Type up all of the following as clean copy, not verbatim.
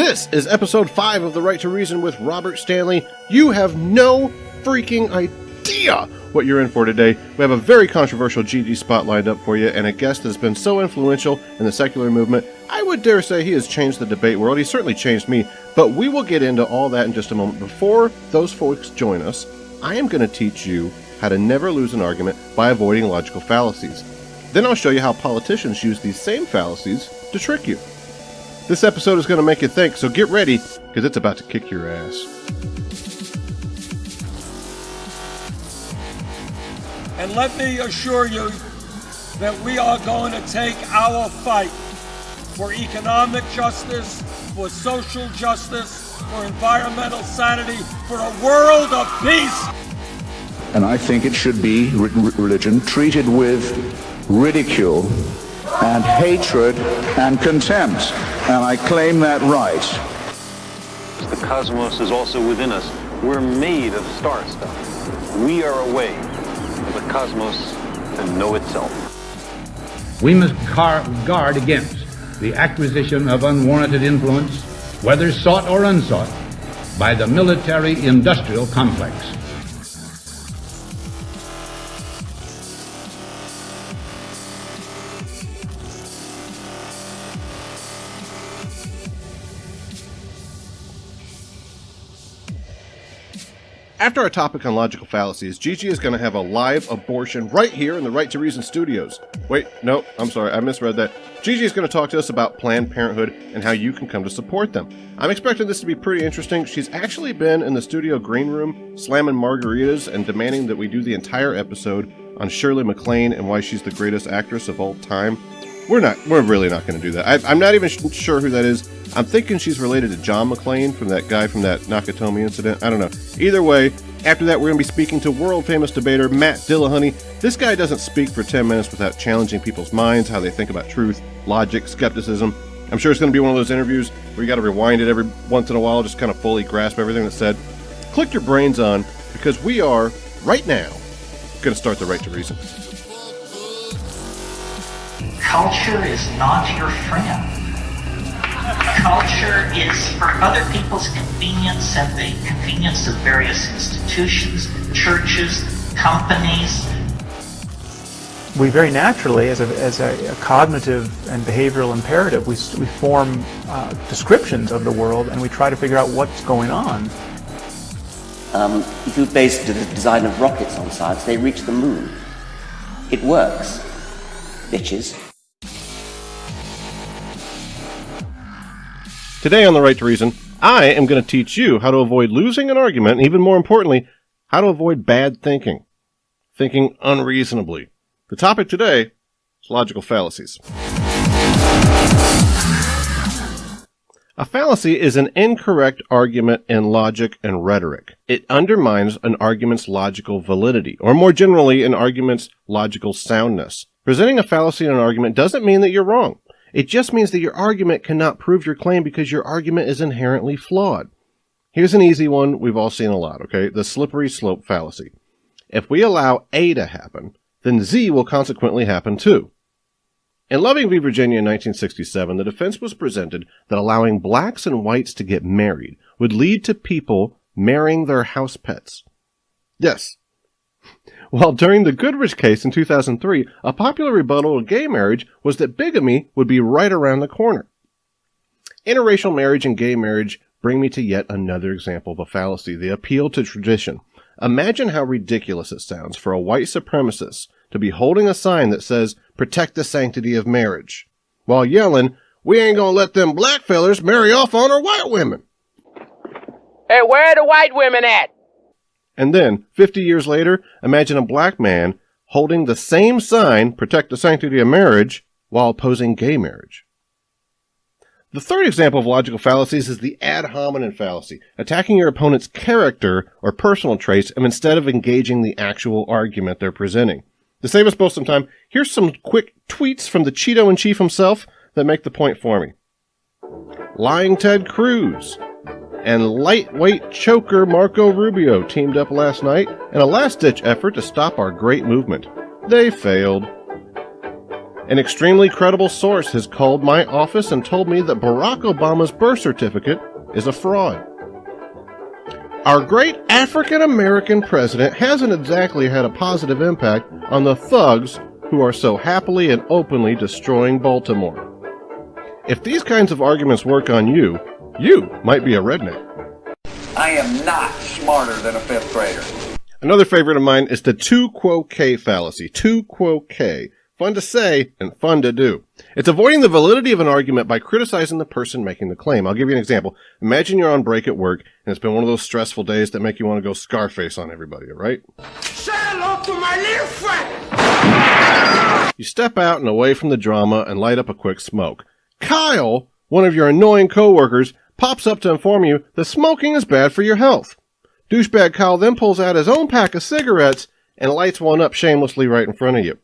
This is episode 5 of The Right to Reason with Robert Stanley. You have no freaking idea what you're in for today. We have a very controversial Gigi spot lined up for you, and a guest that has been so influential in the secular movement. I would dare say he has changed the debate world. He certainly changed me, but we will get into all that in just a moment. Before those folks join us, I am going to teach you how to never lose an argument by avoiding logical fallacies. Then I'll show you how politicians use these same fallacies to trick you. This episode is going to make you think, so get ready, because it's about to kick your ass. And let me assure you that we are going to take our fight for economic justice, for social justice, for environmental sanity, for a world of peace. And I think it should be, religion, treated with ridicule and hatred and contempt. And I claim that right. The cosmos is also within us. We're made of star stuff. We are a way for the cosmos to know itself. We must guard against the acquisition of unwarranted influence, whether sought or unsought, by the military-industrial complex. After our topic on logical fallacies, Gigi is going to have a live abortion right here in the Right to Reason studios. Wait, no, I'm sorry, I misread that. Gigi is going to talk to us about Planned Parenthood and how you can come to support them. I'm expecting this to be pretty interesting. She's actually been in the studio green room slamming margaritas and demanding that we do the entire episode on Shirley MacLaine and why she's the greatest actress of all time. We're really not going to do that. I'm not even sure who that is. I'm thinking she's related to John McClane from that guy from that Nakatomi incident. I don't know. Either way, after that, we're going to be speaking to world-famous debater Matt Dillahunty. This guy doesn't speak for 10 minutes without challenging people's minds, how they think about truth, logic, skepticism. I'm sure it's going to be one of those interviews where you got to rewind it every once in a while, just kind of fully grasp everything that's said. Click your brains on, because we are, right now, going to start the Right to Reason. Culture is not your friend. Culture is for other people's convenience and the convenience of various institutions, churches, companies. We very naturally, as a cognitive and behavioral imperative, we form descriptions of the world and we try to figure out what's going on. If you base the design of rockets on science, they reach the moon. It works, bitches. Today on The Right to Reason, I am going to teach you how to avoid losing an argument, and even more importantly, how to avoid bad thinking. Thinking unreasonably. The topic today is logical fallacies. A fallacy is an incorrect argument in logic and rhetoric. It undermines an argument's logical validity, or more generally, an argument's logical soundness. Presenting a fallacy in an argument doesn't mean that you're wrong. It just means that your argument cannot prove your claim because your argument is inherently flawed. Here's an easy one we've all seen a lot, okay? The slippery slope fallacy. If we allow A to happen, then Z will consequently happen too. In Loving v. Virginia in 1967, the defense was presented that allowing blacks and whites to get married would lead to people marrying their house pets. Yes. While during the Goodrich case in 2003, a popular rebuttal of gay marriage was that bigamy would be right around the corner. Interracial marriage and gay marriage bring me to yet another example of a fallacy, the appeal to tradition. Imagine how ridiculous it sounds for a white supremacist to be holding a sign that says, "Protect the sanctity of marriage," while yelling, "We ain't gonna let them black fellers marry off on our white women." Hey, where are the white women at? And then, 50 years later, imagine a black man holding the same sign, "Protect the sanctity of marriage," while opposing gay marriage. The third example of logical fallacies is the ad hominem fallacy, attacking your opponent's character or personal traits instead of engaging the actual argument they're presenting. To save us both some time, here's some quick tweets from the Cheeto-in-Chief himself that make the point for me. Lying Ted Cruz and lightweight choker Marco Rubio teamed up last night in a last-ditch effort to stop our great movement. They failed. An extremely credible source has called my office and told me that Barack Obama's birth certificate is a fraud. Our great African-American president hasn't exactly had a positive impact on the thugs who are so happily and openly destroying Baltimore. If these kinds of arguments work on you, you might be a redneck. I am not smarter than a fifth grader. Another favorite of mine is the tu quo que fallacy. Tu quo que. Fun to say and fun to do. It's avoiding the validity of an argument by criticizing the person making the claim. I'll give you an example. Imagine you're on break at work, and it's been one of those stressful days that make you want to go Scarface on everybody, right? Say hello to my little friend! You step out and away from the drama and light up a quick smoke. Kyle, one of your annoying coworkers, pops up to inform you that smoking is bad for your health. Douchebag Kyle then pulls out his own pack of cigarettes and lights one up shamelessly right in front of you.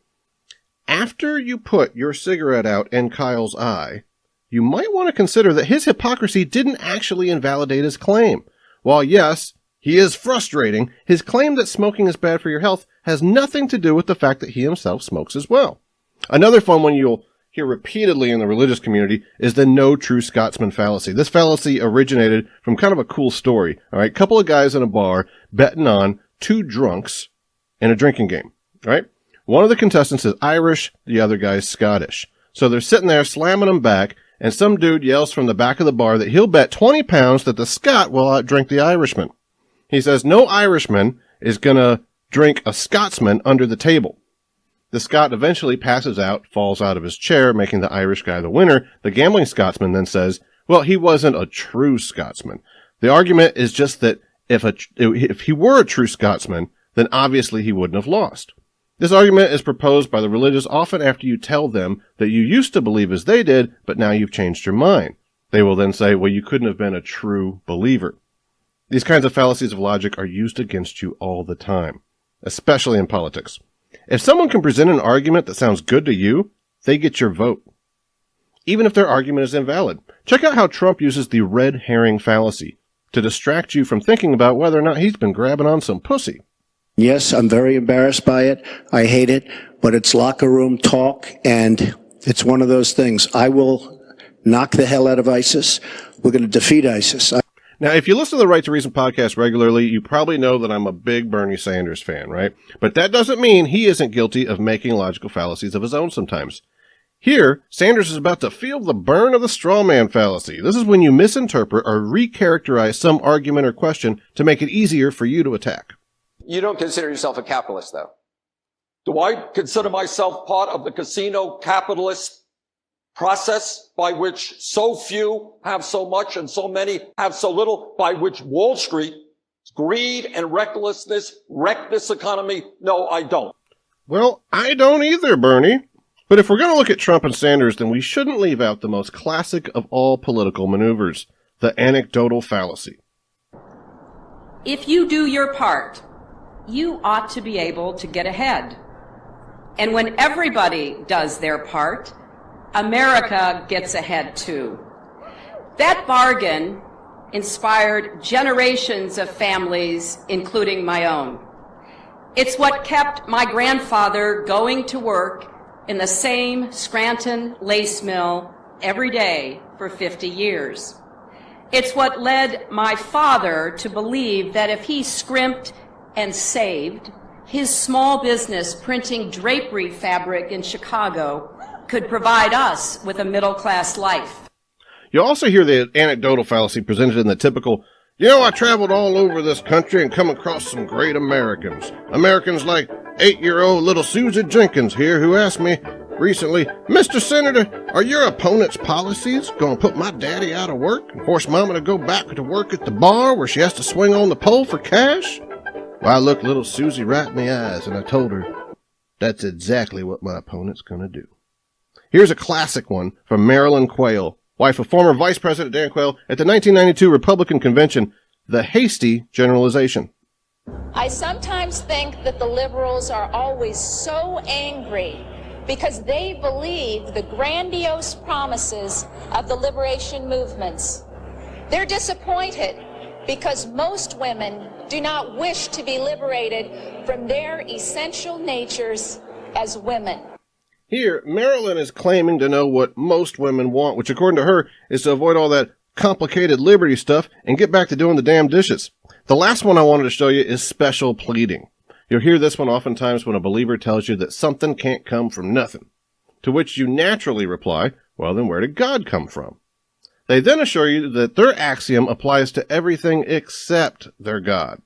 After you put your cigarette out in Kyle's eye, you might want to consider that his hypocrisy didn't actually invalidate his claim. While yes, he is frustrating, his claim that smoking is bad for your health has nothing to do with the fact that he himself smokes as well. Another fun one you'll hear repeatedly in the religious community is the no true Scotsman fallacy. This fallacy originated from kind of a cool story. All right, couple of guys in a bar betting on two drunks in a drinking game. All right. One of the contestants is Irish, the other guy's Scottish. So they're sitting there slamming them back, and some dude yells from the back of the bar that he'll bet 20 pounds that the Scot will outdrink the Irishman. He says no Irishman is going to drink a Scotsman under the table. The Scot eventually passes out, falls out of his chair, making the Irish guy the winner. The gambling Scotsman then says, well, he wasn't a true Scotsman. The argument is just that if he were a true Scotsman, then obviously he wouldn't have lost. This argument is proposed by the religious often after you tell them that you used to believe as they did, but now you've changed your mind. They will then say, well, you couldn't have been a true believer. These kinds of fallacies of logic are used against you all the time, especially in politics. If someone can present an argument that sounds good to you, they get your vote, even if their argument is invalid. Check out how Trump uses the red herring fallacy to distract you from thinking about whether or not he's been grabbing on some pussy. Yes, I'm very embarrassed by it. I hate it, but it's locker room talk, and it's one of those things. I will knock the hell out of ISIS. We're going to defeat ISIS. Now, if you listen to the Right to Reason podcast regularly, you probably know that I'm a big Bernie Sanders fan, right? But that doesn't mean he isn't guilty of making logical fallacies of his own sometimes. Here, Sanders is about to feel the burn of the straw man fallacy. This is when you misinterpret or recharacterize some argument or question to make it easier for you to attack. You don't consider yourself a capitalist, though. Do I consider myself part of the casino capitalist process by which so few have so much and so many have so little, by which Wall Street, greed and recklessness wreck this economy? No, I don't. Well, I don't either, Bernie. But if we're going to look at Trump and Sanders, then we shouldn't leave out the most classic of all political maneuvers, the anecdotal fallacy. If you do your part, you ought to be able to get ahead. And when everybody does their part, America gets ahead too. That bargain inspired generations of families, including my own. It's what kept my grandfather going to work in the same Scranton lace mill every day for 50 years. It's what led my father to believe that if he scrimped and saved, his small business printing drapery fabric in Chicago could provide us with a middle-class life. You'll also hear the anecdotal fallacy presented in the typical, I traveled all over this country and come across some great Americans. Americans like 8-year-old little Susie Jenkins here who asked me recently, Mr. Senator, are your opponent's policies going to put my daddy out of work and force Mama to go back to work at the bar where she has to swing on the pole for cash? Well, I looked little Susie right in the eyes and I told her, that's exactly what my opponent's going to do. Here's a classic one from Marilyn Quayle, wife of former Vice President Dan Quayle, at the 1992 Republican Convention, the hasty generalization. I sometimes think that the liberals are always so angry because they believe the grandiose promises of the liberation movements. They're disappointed because most women do not wish to be liberated from their essential natures as women. Here, Marilyn is claiming to know what most women want, which according to her is to avoid all that complicated liberty stuff and get back to doing the damn dishes. The last one I wanted to show you is special pleading. You'll hear this one oftentimes when a believer tells you that something can't come from nothing, to which you naturally reply, well, then where did God come from? They then assure you that their axiom applies to everything except their God.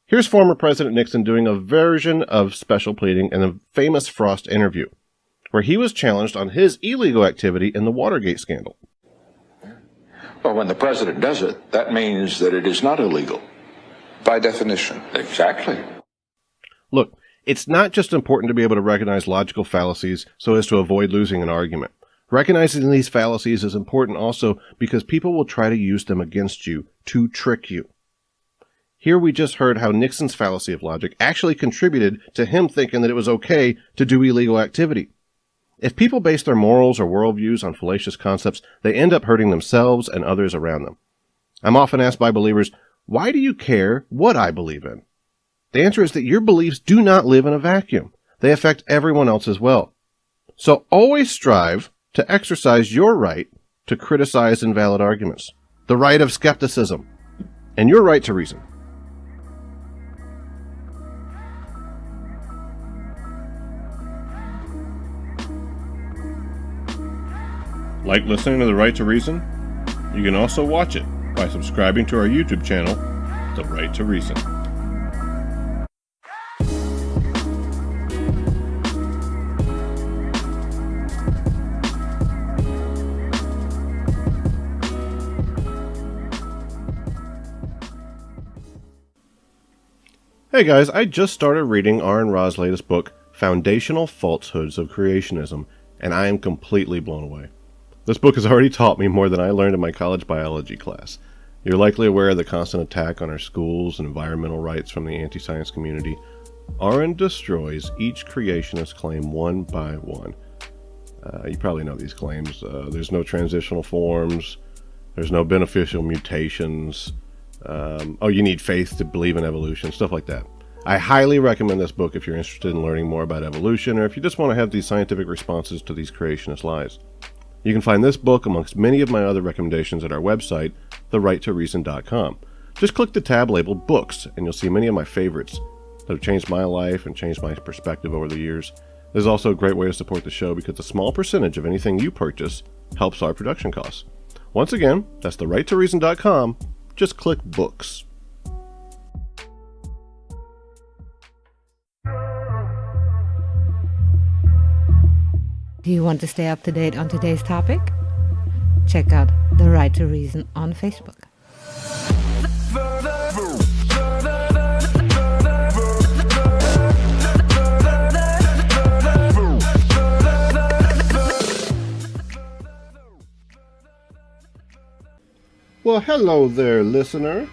Here's former President Nixon doing a version of special pleading in a famous Frost interview, where he was challenged on his illegal activity in the Watergate scandal. Well, when the president does it, that means that it is not illegal. By definition. Exactly. Look, it's not just important to be able to recognize logical fallacies so as to avoid losing an argument. Recognizing these fallacies is important also because people will try to use them against you to trick you. Here we just heard how Nixon's fallacy of logic actually contributed to him thinking that it was okay to do illegal activity. If people base their morals or worldviews on fallacious concepts, they end up hurting themselves and others around them. I'm often asked by believers, why do you care what I believe in? The answer is that your beliefs do not live in a vacuum. They affect everyone else as well. So always strive to exercise your right to criticize invalid arguments, the right of skepticism, and your right to reason. Like listening to The Right to Reason? You can also watch it by subscribing to our YouTube channel, The Right to Reason. Hey guys, I just started reading R.N. Ra's latest book, Foundational Falsehoods of Creationism, and I am completely blown away. This book has already taught me more than I learned in my college biology class. You're likely aware of the constant attack on our schools and environmental rights from the anti-science community. R.N. destroys each creationist claim one by one. You probably know these claims. There's no transitional forms. There's no beneficial mutations. You need faith to believe in evolution, stuff like that. I highly recommend this book if you're interested in learning more about evolution or if you just want to have these scientific responses to these creationist lies. You can find this book amongst many of my other recommendations at our website, therighttoreason.com. Just click the tab labeled Books, and you'll see many of my favorites that have changed my life and changed my perspective over the years. This is also a great way to support the show because a small percentage of anything you purchase helps our production costs. Once again, that's therighttoreason.com. Just click Books. Do you want to stay up to date on today's topic? Check out The Right to Reason on Facebook. Well, hello there, listener.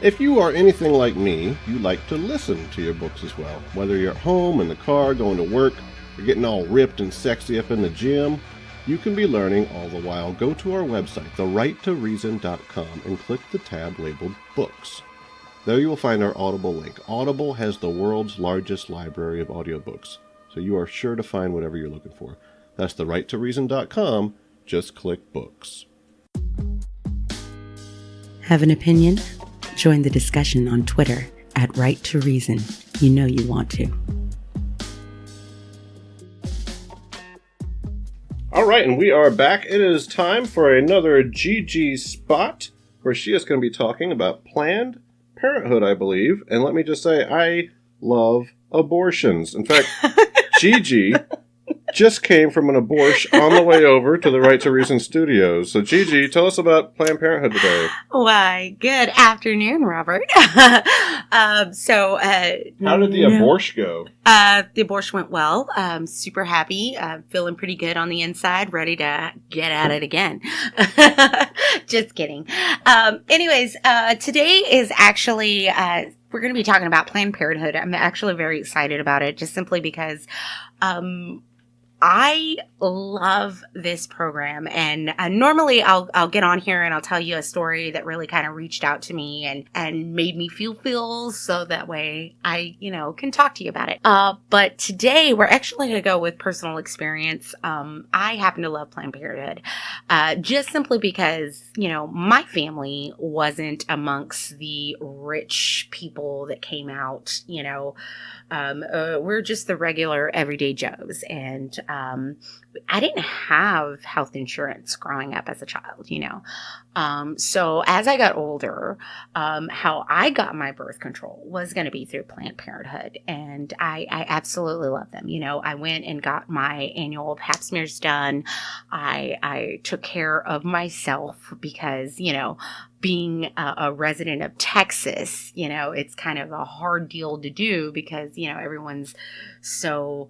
If you are anything like me, you like to listen to your books as well. Whether you're at home, in the car, going to work, or getting all ripped and sexy up in the gym, you can be learning all the while. Go to our website, therighttoreason.com, and click the tab labeled Books. There you will find our Audible link. Audible has the world's largest library of audiobooks, so you are sure to find whatever you're looking for. That's therighttoreason.com. Just click Books. Have an opinion? Join the discussion on Twitter at Right to Reason. You know you want to. All right, and we are back. It is time for another Gigi spot where she is going to be talking about Planned Parenthood, I believe. And let me just say, I love abortions. In fact, Gigi just came from an abortion on the way over to the Right to Reason studios. So, Gigi, tell us about Planned Parenthood today. Why, good afternoon, Robert. How did the abortion go? The abortion went well. Super happy. Feeling pretty good on the inside, ready to get at it again. Just kidding. Anyways, today is actually, we're going to be talking about Planned Parenthood. I'm actually very excited about it, just simply because, I love this program, and normally I'll get on here and I'll tell you a story that really kind of reached out to me and made me feel so that way I, can talk to you about it. But today we're actually going to go with personal experience. I happen to love Planned Parenthood, just simply because, my family wasn't amongst the rich people that came out, we're just the regular everyday Joes, and I didn't have health insurance growing up as a child, so as I got older, how I got my birth control was going to be through Planned Parenthood, and I absolutely love them. I went and got my annual pap smears done. I took care of myself because, being a resident of Texas, it's kind of a hard deal to do because, everyone's so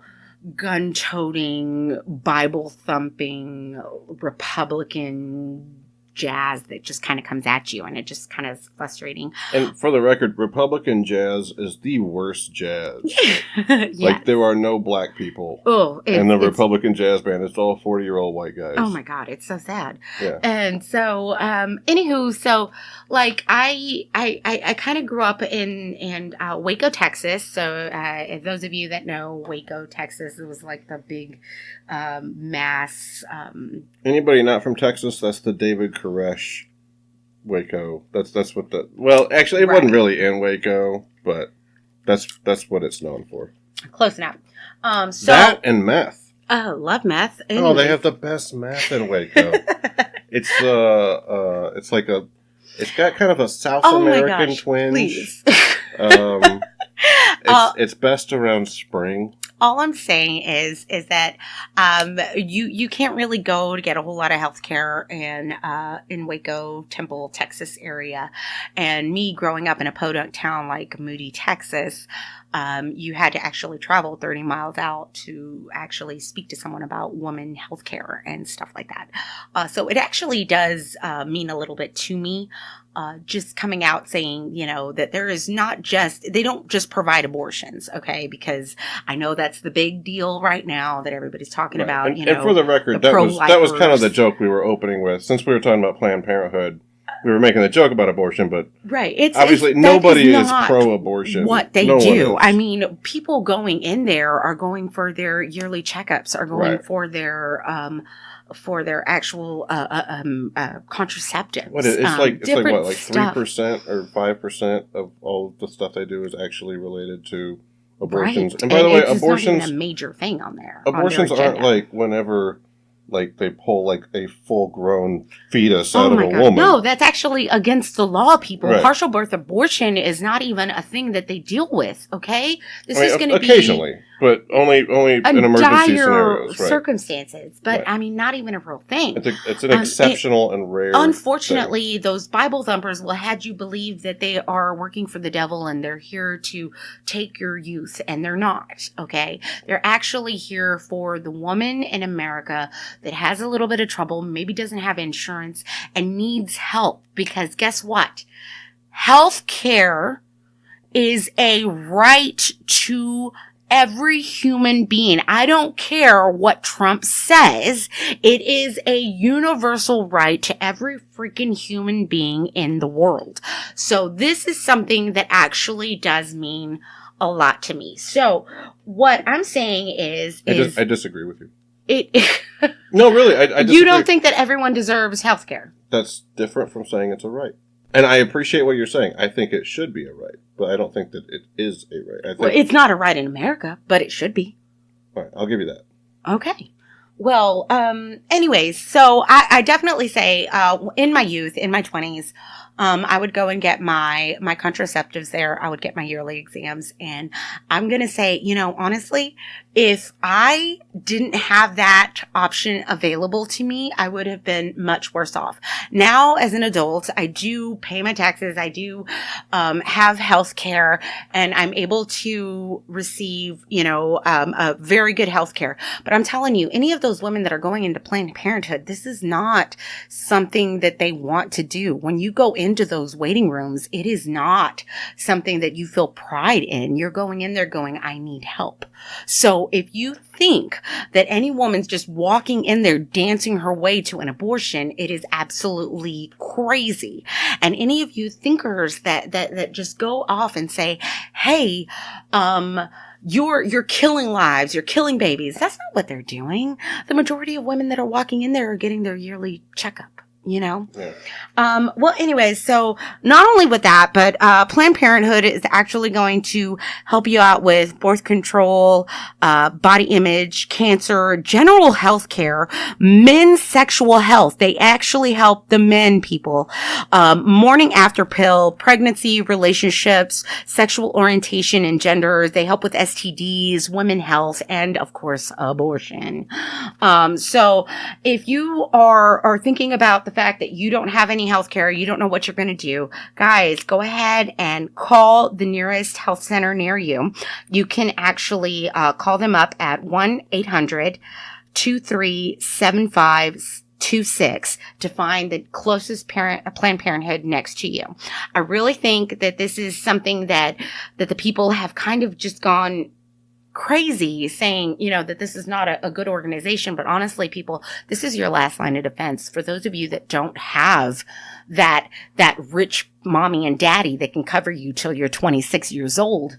gun-toting, Bible-thumping, Republican jazz that just kind of comes at you, and it just kind of is frustrating. And for the record, Republican jazz is the worst jazz. Yes. Like, there are no black people in the Republican jazz band. It's all 40-year-old white guys. Oh my God, it's so sad. Yeah. And so, anywho, so like I kind of grew up in Waco, Texas. So, those of you that know Waco, Texas, it was like the big mass. Anybody not from Texas? That's the David Koresh Waco. That's what the. Well, actually, it wasn't really in Waco, but that's what it's known for. Close enough. So that and meth. Oh, love meth. Oh, they have the best meth in Waco. It's like it's got kind of a South American twinge. Please. It's best around spring. All I'm saying is that you can't really go to get a whole lot of health care in Waco, Temple, Texas area. And me growing up in a podunk town like Moody, Texas, you had to actually travel 30 miles out to actually speak to someone about woman health care and stuff like that. So it actually does mean a little bit to me. Just coming out saying, that there is not just, they don't just provide abortions, okay? Because I know that's the big deal right now that everybody's talking about, and for the record, that was kind of the joke we were opening with. Since we were talking about Planned Parenthood, we were making a joke about abortion, but obviously nobody is pro-abortion. What they do. I mean, people going in there are going for their yearly checkups, are going for their actual contraceptives. It's like 3% or 5% of all the stuff they do is actually related to abortions. Right. And by the way, abortions not even a major thing on there. Abortions aren't like whenever they pull like a full-grown fetus out of a woman. No, that's actually against the law, people. Right. Partial birth abortion is not even a thing that they deal with, okay? This is going to be occasionally, but only in emergency scenarios. Right. Circumstances, but I mean, not even a real thing. It's an exceptional and rare Unfortunately, thing. Those Bible thumpers will have you believe that they are working for the devil and they're here to take your youth, and they're not, okay? They're actually here for the woman in America that has a little bit of trouble, maybe doesn't have insurance, and needs help. Because guess what? Health care is a right to every human being. I don't care what Trump says. It is a universal right to every freaking human being in the world. So this is something that actually does mean a lot to me. So what I'm saying is I disagree with you. It No, really, I disagree. You don't think that everyone deserves health care? That's different from saying it's a right. And I appreciate what you're saying. I think it should be a right, but I don't think that it is a right. I think, well, it's not a right in America, but it should be. All right, I'll give you that. Okay. Well, anyways, so I definitely say, in my youth, in my 20s, I would go and get my contraceptives there. I would get my yearly exams. And I'm going to say, honestly, if I didn't have that option available to me, I would have been much worse off. Now, as an adult, I do pay my taxes. I do have health care, and I'm able to receive, a very good health care. But I'm telling you, any of those women that are going into Planned Parenthood, this is not something that they want to do. When you go into those waiting rooms, it is not something that you feel pride in. You're going in there going, I need help. So if you think that any woman's just walking in there dancing her way to an abortion, it is absolutely crazy. And any of you thinkers that just go off and say, hey, you're killing lives, you're killing babies. That's not what they're doing. The majority of women that are walking in there are getting their yearly checkup. Yeah. Well, anyways, so not only with that, but Planned Parenthood is actually going to help you out with birth control, body image, cancer, general health care, men's sexual health. They actually help the men, people. Morning after pill, pregnancy, relationships, sexual orientation and gender. They help with STDs, women health, and of course, abortion. So if you are thinking about the fact that you don't have any health care, you don't know what you're going to do, guys, go ahead and call the nearest health center near you. You can actually call them up at 1-800-2375-26 to find the closest Planned Parenthood next to you. I really think that this is something that the people have kind of just gone crazy saying, that this is not a good organization. But honestly, people, this is your last line of defense. For those of you that don't have that rich mommy and daddy that can cover you till you're 26 years old,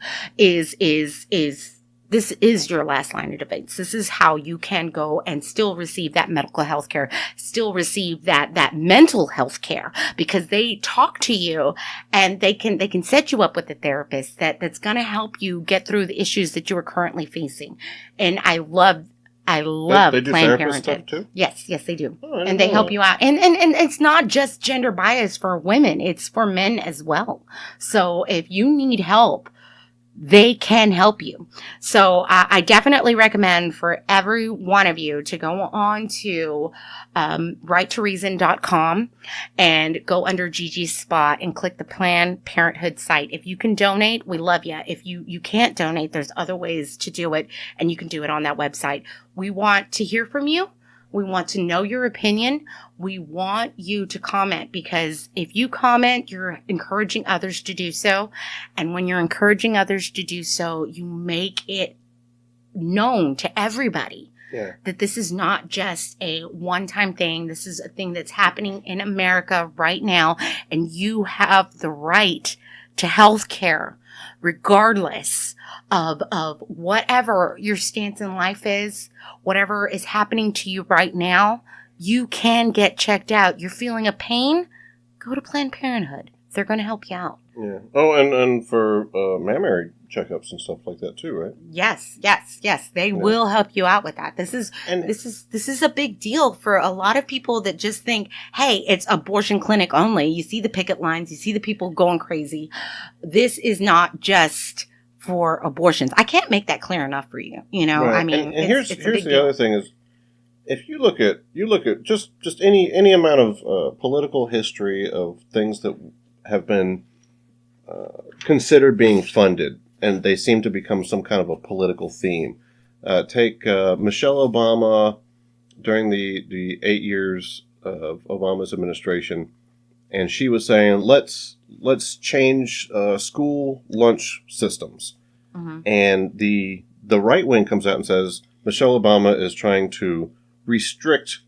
this is your last line of defense. This is how you can go and still receive that medical health care, still receive that mental health care, because they talk to you and they can set you up with a therapist that's going to help you get through the issues that you are currently facing. And I love they do Planned Parenthood stuff too? Yes, they do. Oh, and they help you out. And it's not just gender bias for women. It's for men as well. So if you need help, they can help you. So I definitely recommend for every one of you to go on to righttoreason.com and go under Gigi's spot and click the Planned Parenthood site. If you can donate, we love you. If you can't donate, there's other ways to do it, and you can do it on that website. We want to hear from you. We want to know your opinion. We want you to comment, because if you comment, you're encouraging others to do so. And when you're encouraging others to do so, you make it known to everybody that this is not just a one-time thing. This is a thing that's happening in America right now. And you have the right to health care, regardless of whatever your stance in life is, whatever is happening to you right now. You can get checked out. You're feeling a pain? Go to Planned Parenthood. They're going to help you out. Yeah. Oh, and for mammary checkups and stuff like that too, right? Yes. They will help you out with that. This is a big deal for a lot of people that just think, hey, it's abortion clinic only. You see the picket lines, you see the people going crazy. This is not just for abortions. I can't make that clear enough for you. Right. I mean, and here's the other thing is, if you look at just any amount of political history of things that have been considered being funded, and they seem to become some kind of a political theme. Take Michelle Obama during the 8 years of Obama's administration, and she was saying, let's change school lunch systems. Mm-hmm. And the right wing comes out and says Michelle Obama is trying to restrict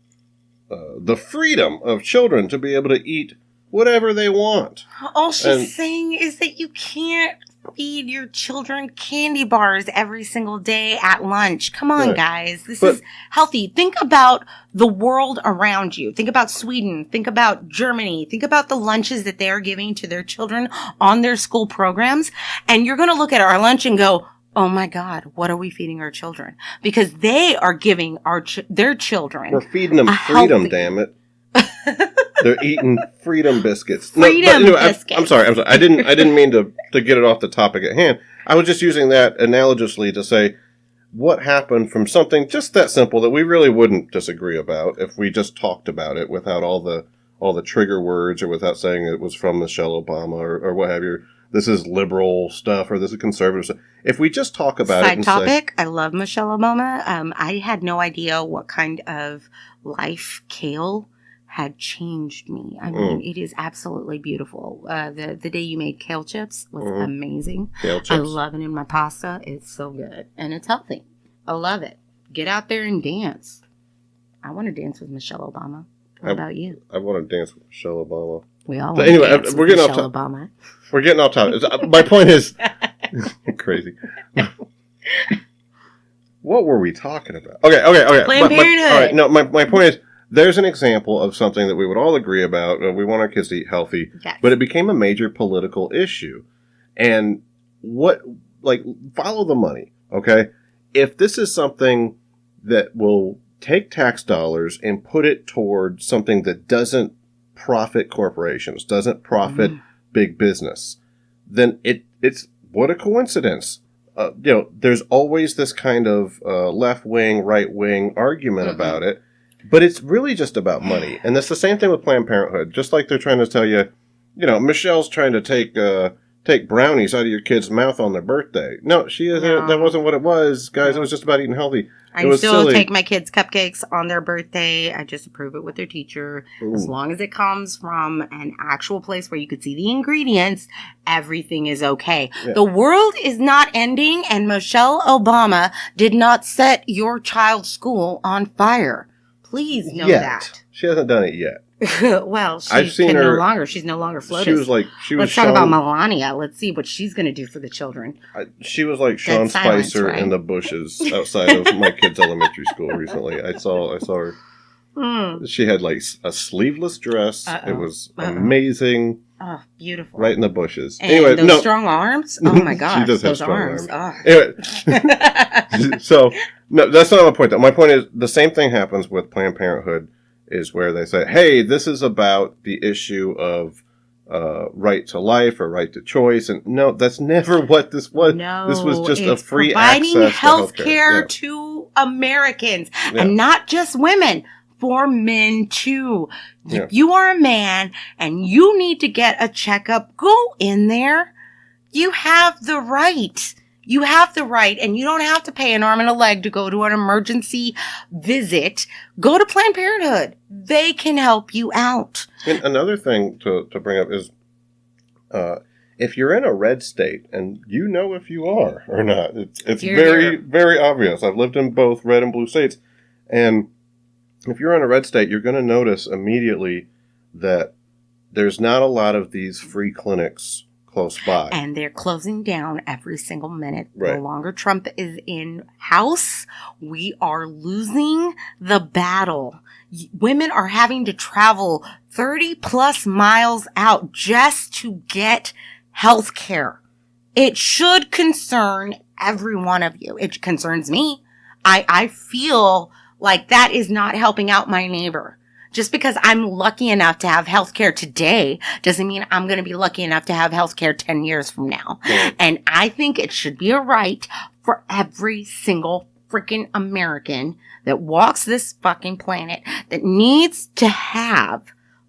the freedom of children to be able to eat whatever they want. All she's saying is that you can't feed your children candy bars every single day at lunch. Come on, guys. This is healthy. Think about the world around you. Think about Sweden. Think about Germany. Think about the lunches that they are giving to their children on their school programs. And you're going to look at our lunch and go, oh my God, what are we feeding our children? Because they are giving their children. We're feeding them freedom, damn it. They're eating freedom biscuits. Biscuits. I'm sorry. I didn't mean to get it off the topic at hand. I was just using that analogously to say what happened from something just that simple that we really wouldn't disagree about if we just talked about it without all the trigger words, or without saying it was from Michelle Obama or what have you. This is liberal stuff, or this is conservative stuff. If we just talk about it and topic, I love Michelle Obama. I had no idea what kind of life kale had changed me. I mean, it is absolutely beautiful. The day you made kale chips was amazing. Kale chips. I love it in my pasta. It's so good. And it's healthy. I love it. Get out there and dance. I want to dance with Michelle Obama. What about you? I want to dance with Michelle Obama. We all So want anyway, to dance we're with getting Michelle off Obama. We're getting off topic. My point is... crazy. What were we talking about? Okay. Planned Parenthood. All right, no, my point is, there's an example of something that we would all agree about. We want our kids to eat healthy, Yes. but it became a major political issue. And follow the money, okay? If this is something that will take tax dollars and put it toward something that doesn't profit corporations, doesn't profit big business, then it's what a coincidence. There's always this kind of left-wing, right-wing argument about it, but it's really just about money. And that's the same thing with Planned Parenthood. Just like they're trying to tell you, Michelle's trying to take brownies out of your kid's mouth on their birthday. No, she isn't. No. That wasn't what it was, guys. It was just about eating healthy. I It was still silly. take my kids cupcakes on their birthday. I just approve it with their teacher. As Ooh. long as it comes from an actual place where you could see the ingredients, everything is okay. Yeah. The world is not ending, and Michelle Obama did not set your child's school on fire. Please know Yet. She hasn't done it yet. that. Well, I've seen her. She's no longer floating. She was Let's talk about Melania. Let's see what she's going to do for the children. She was like Sean silence, Spicer right? in the bushes outside of my kid's elementary school recently. I saw her. She had like a sleeveless dress. It was amazing. Oh, beautiful. Right in the bushes. And anyway, those strong arms. Oh my gosh, she does have those strong arms. arms. Anyway, so no, that's not my point. Though my point is the same thing happens with Planned Parenthood. Is where they say, hey, this is about the issue of right to life or right to choice. And no, that's never what this was. No, this was just a it's free providing access health to care healthcare. to Americans, Yeah. and not just women, for men too. Yeah. If you are a man and you need to get a checkup, go in there. You have the right. You have the right, and you don't have to pay an arm and a leg to go to an emergency visit. Go to Planned Parenthood. They can help you out. And another thing to bring up is if you're in a red state, and you know if you are or not, it's very, very obvious. I've lived in both red and blue states, and if you're in a red state, you're going to notice immediately that there's not a lot of these free clinics close by. And they're closing down every single minute. Right. The longer Trump is in house, we are losing the battle. Women are having to travel 30 plus miles out just to get health care. It should concern every one of you. It concerns me. I feel like that is not helping out my neighbor. Just because I'm lucky enough to have health care today doesn't mean I'm going to be lucky enough to have health care 10 years from now. Yeah. And I think it should be a right for every single freaking American that walks this fucking planet that needs to have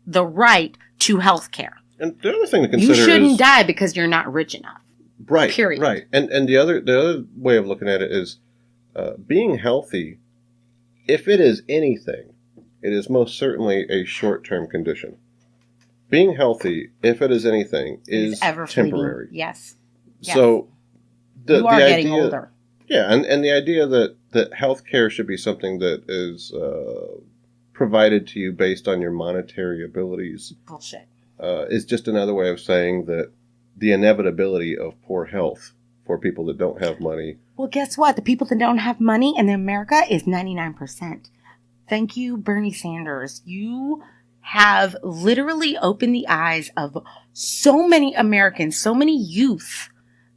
the right to health care. And the other thing to consider You shouldn't is, die because you're not rich enough. right, Period. right. And the other way of looking at it is being healthy. If it is anything, it is most certainly a short-term condition. Being healthy, if it is anything, is ever temporary. fleeting. Yes. So You are getting older. Yeah, and the idea that healthcare should be something that is provided to you based on your monetary abilities Bullshit. is just another way of saying that the inevitability of poor health for people that don't have money. Well, guess what? The people that don't have money in America is 99%. Thank you, Bernie Sanders. You have literally opened the eyes of so many Americans, so many youth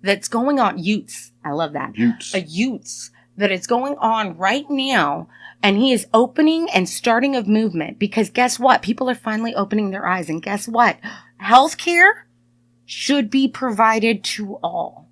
that's going on. Youths. I love that. Youths that is going on right now. And he is opening and starting a movement because guess what? People are finally opening their eyes. And guess what? Healthcare should be provided to all.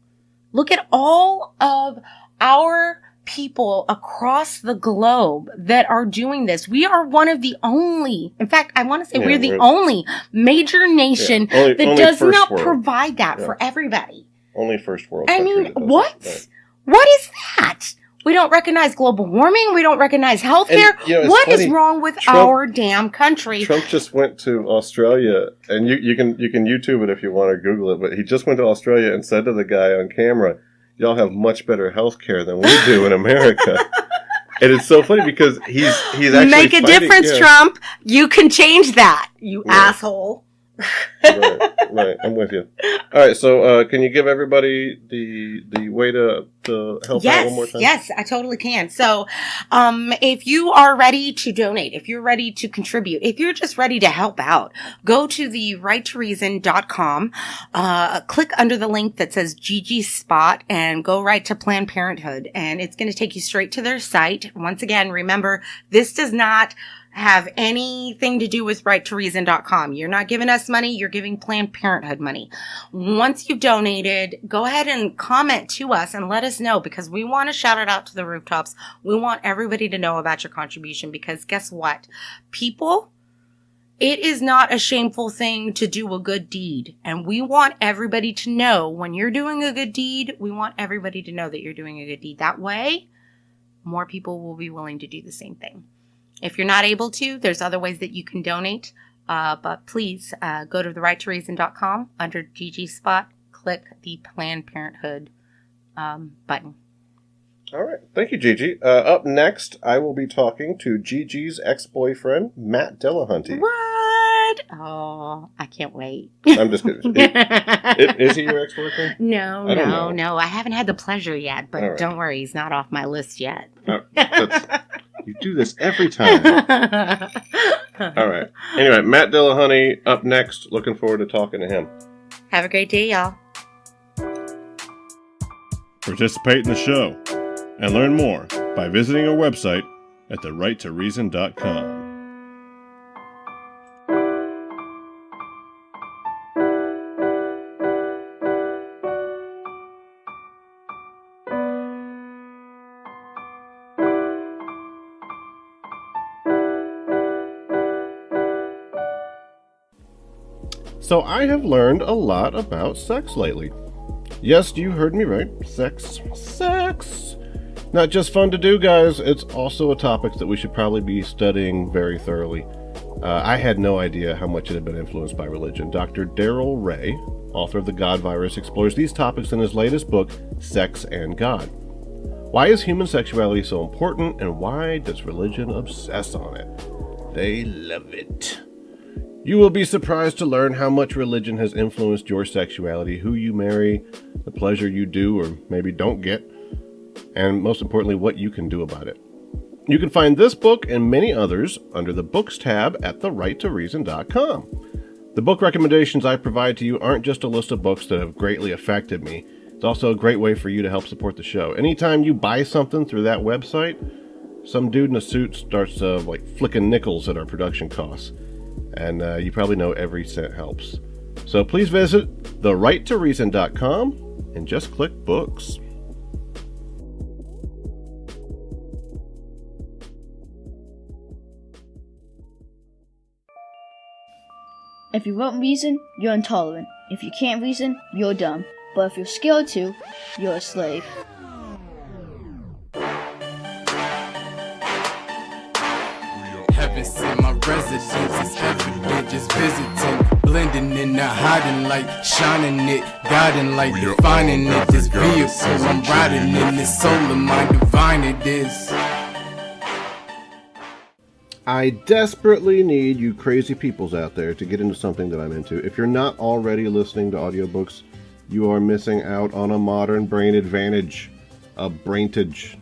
Look at all of our people across the globe that are doing this. We are one of the only, in fact, I want to say we're the only major nation that does not provide that for everybody. Only first world. I mean, what? What is that? We don't recognize global warming. We don't recognize healthcare. What is wrong with our damn country? Trump just went to Australia, and you can YouTube it if you want to Google it, but he just went to Australia and said to the guy on camera, y'all have much better healthcare than we do in America. And it's so funny because he's actually make a difference, Trump. You can change that, you asshole. Right. I'm with you. All right. So, can you give everybody the way to help out one more time? Yes, I totally can. So, if you are ready to donate, if you're ready to contribute, if you're just ready to help out, go to the righttoreason.com, click under the link that says Gigi Spot and go right to Planned Parenthood. And it's going to take you straight to their site. Once again, remember, this does not have anything to do with righttoreason.com. You're not giving us money. You're giving Planned Parenthood money. Once you've donated, go ahead and comment to us and let us know, because we want to shout it out to the rooftops. We want everybody to know about your contribution, because guess what? People, it is not a shameful thing to do a good deed. And we want everybody to know when you're doing a good deed, we want everybody to know that you're doing a good deed. That way, more people will be willing to do the same thing. If you're not able to, there's other ways that you can donate. But please go to the righttoreason.com under Gigi Spot, click the Planned Parenthood button. All right. Thank you, Gigi. Up next, I will be talking to Gigi's ex-boyfriend, Matt Dillahunty. What? Oh, I can't wait. I'm just kidding. Is he your ex-boyfriend? No. I haven't had the pleasure yet, but don't worry, he's not off my list yet. You do this every time. All right. Anyway, Matt Dillahunty up next. Looking forward to talking to him. Have a great day, y'all. Participate in the show and learn more by visiting our website at therighttoreason.com. So I have learned a lot about sex lately. Yes, you heard me right. Sex. Not just fun to do, guys. It's also a topic that we should probably be studying very thoroughly. I had no idea how much it had been influenced by religion. Dr. Darrell Ray, author of The God Virus, explores these topics in his latest book, Sex and God. Why is human sexuality so important, and why does religion obsess on it? They love it. You will be surprised to learn how much religion has influenced your sexuality, who you marry, the pleasure you do or maybe don't get, and most importantly, what you can do about it. You can find this book and many others under the Books tab at therighttoreason.com. The book recommendations I provide to you aren't just a list of books that have greatly affected me. It's also a great way for you to help support the show. Anytime you buy something through that website, some dude in a suit starts flicking nickels at our production costs. And you probably know every cent helps. So please visit therighttoreason.com and just click books. If you won't reason, you're intolerant. If you can't reason, you're dumb. But if you're scared to, you're a slave. Heaven sent my residence is evident, just visiting, blending in the hiding light, shining it, guiding light, defining it. This vehicle I'm riding in, this soul of mine, divine it is. I desperately need you crazy peoples out there to get into something that I'm into. If you're not already listening to audiobooks, you are missing out on a modern brain advantage. A braintage,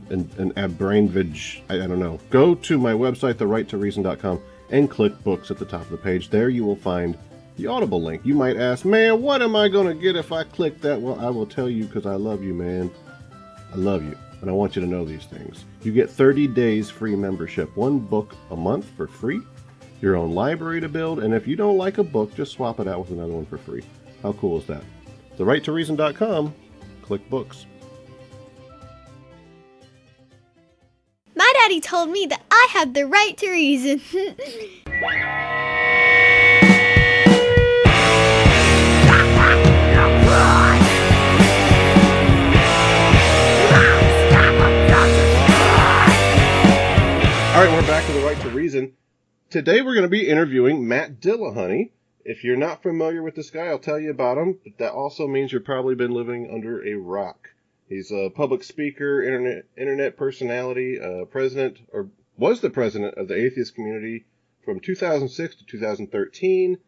a brainvage, I don't know. Go to my website, therighttoreason.com, and click books at the top of the page. There you will find the Audible link. You might ask, man, what am I going to get if I click that? Well, I will tell you because I love you, man. I love you, and I want you to know these things. You get 30 days free membership, one book a month for free, your own library to build, and if you don't like a book, just swap it out with another one for free. How cool is that? therighttoreason.com, click books. My daddy told me that I have the right to reason. All right, we're back to the Right to Reason. Today we're going to be interviewing Matt Dillahunty. If you're not familiar with this guy, I'll tell you about him, but that also means you've probably been living under a rock. He's a public speaker, internet personality, was the president of the atheist community from 2006 to 2013.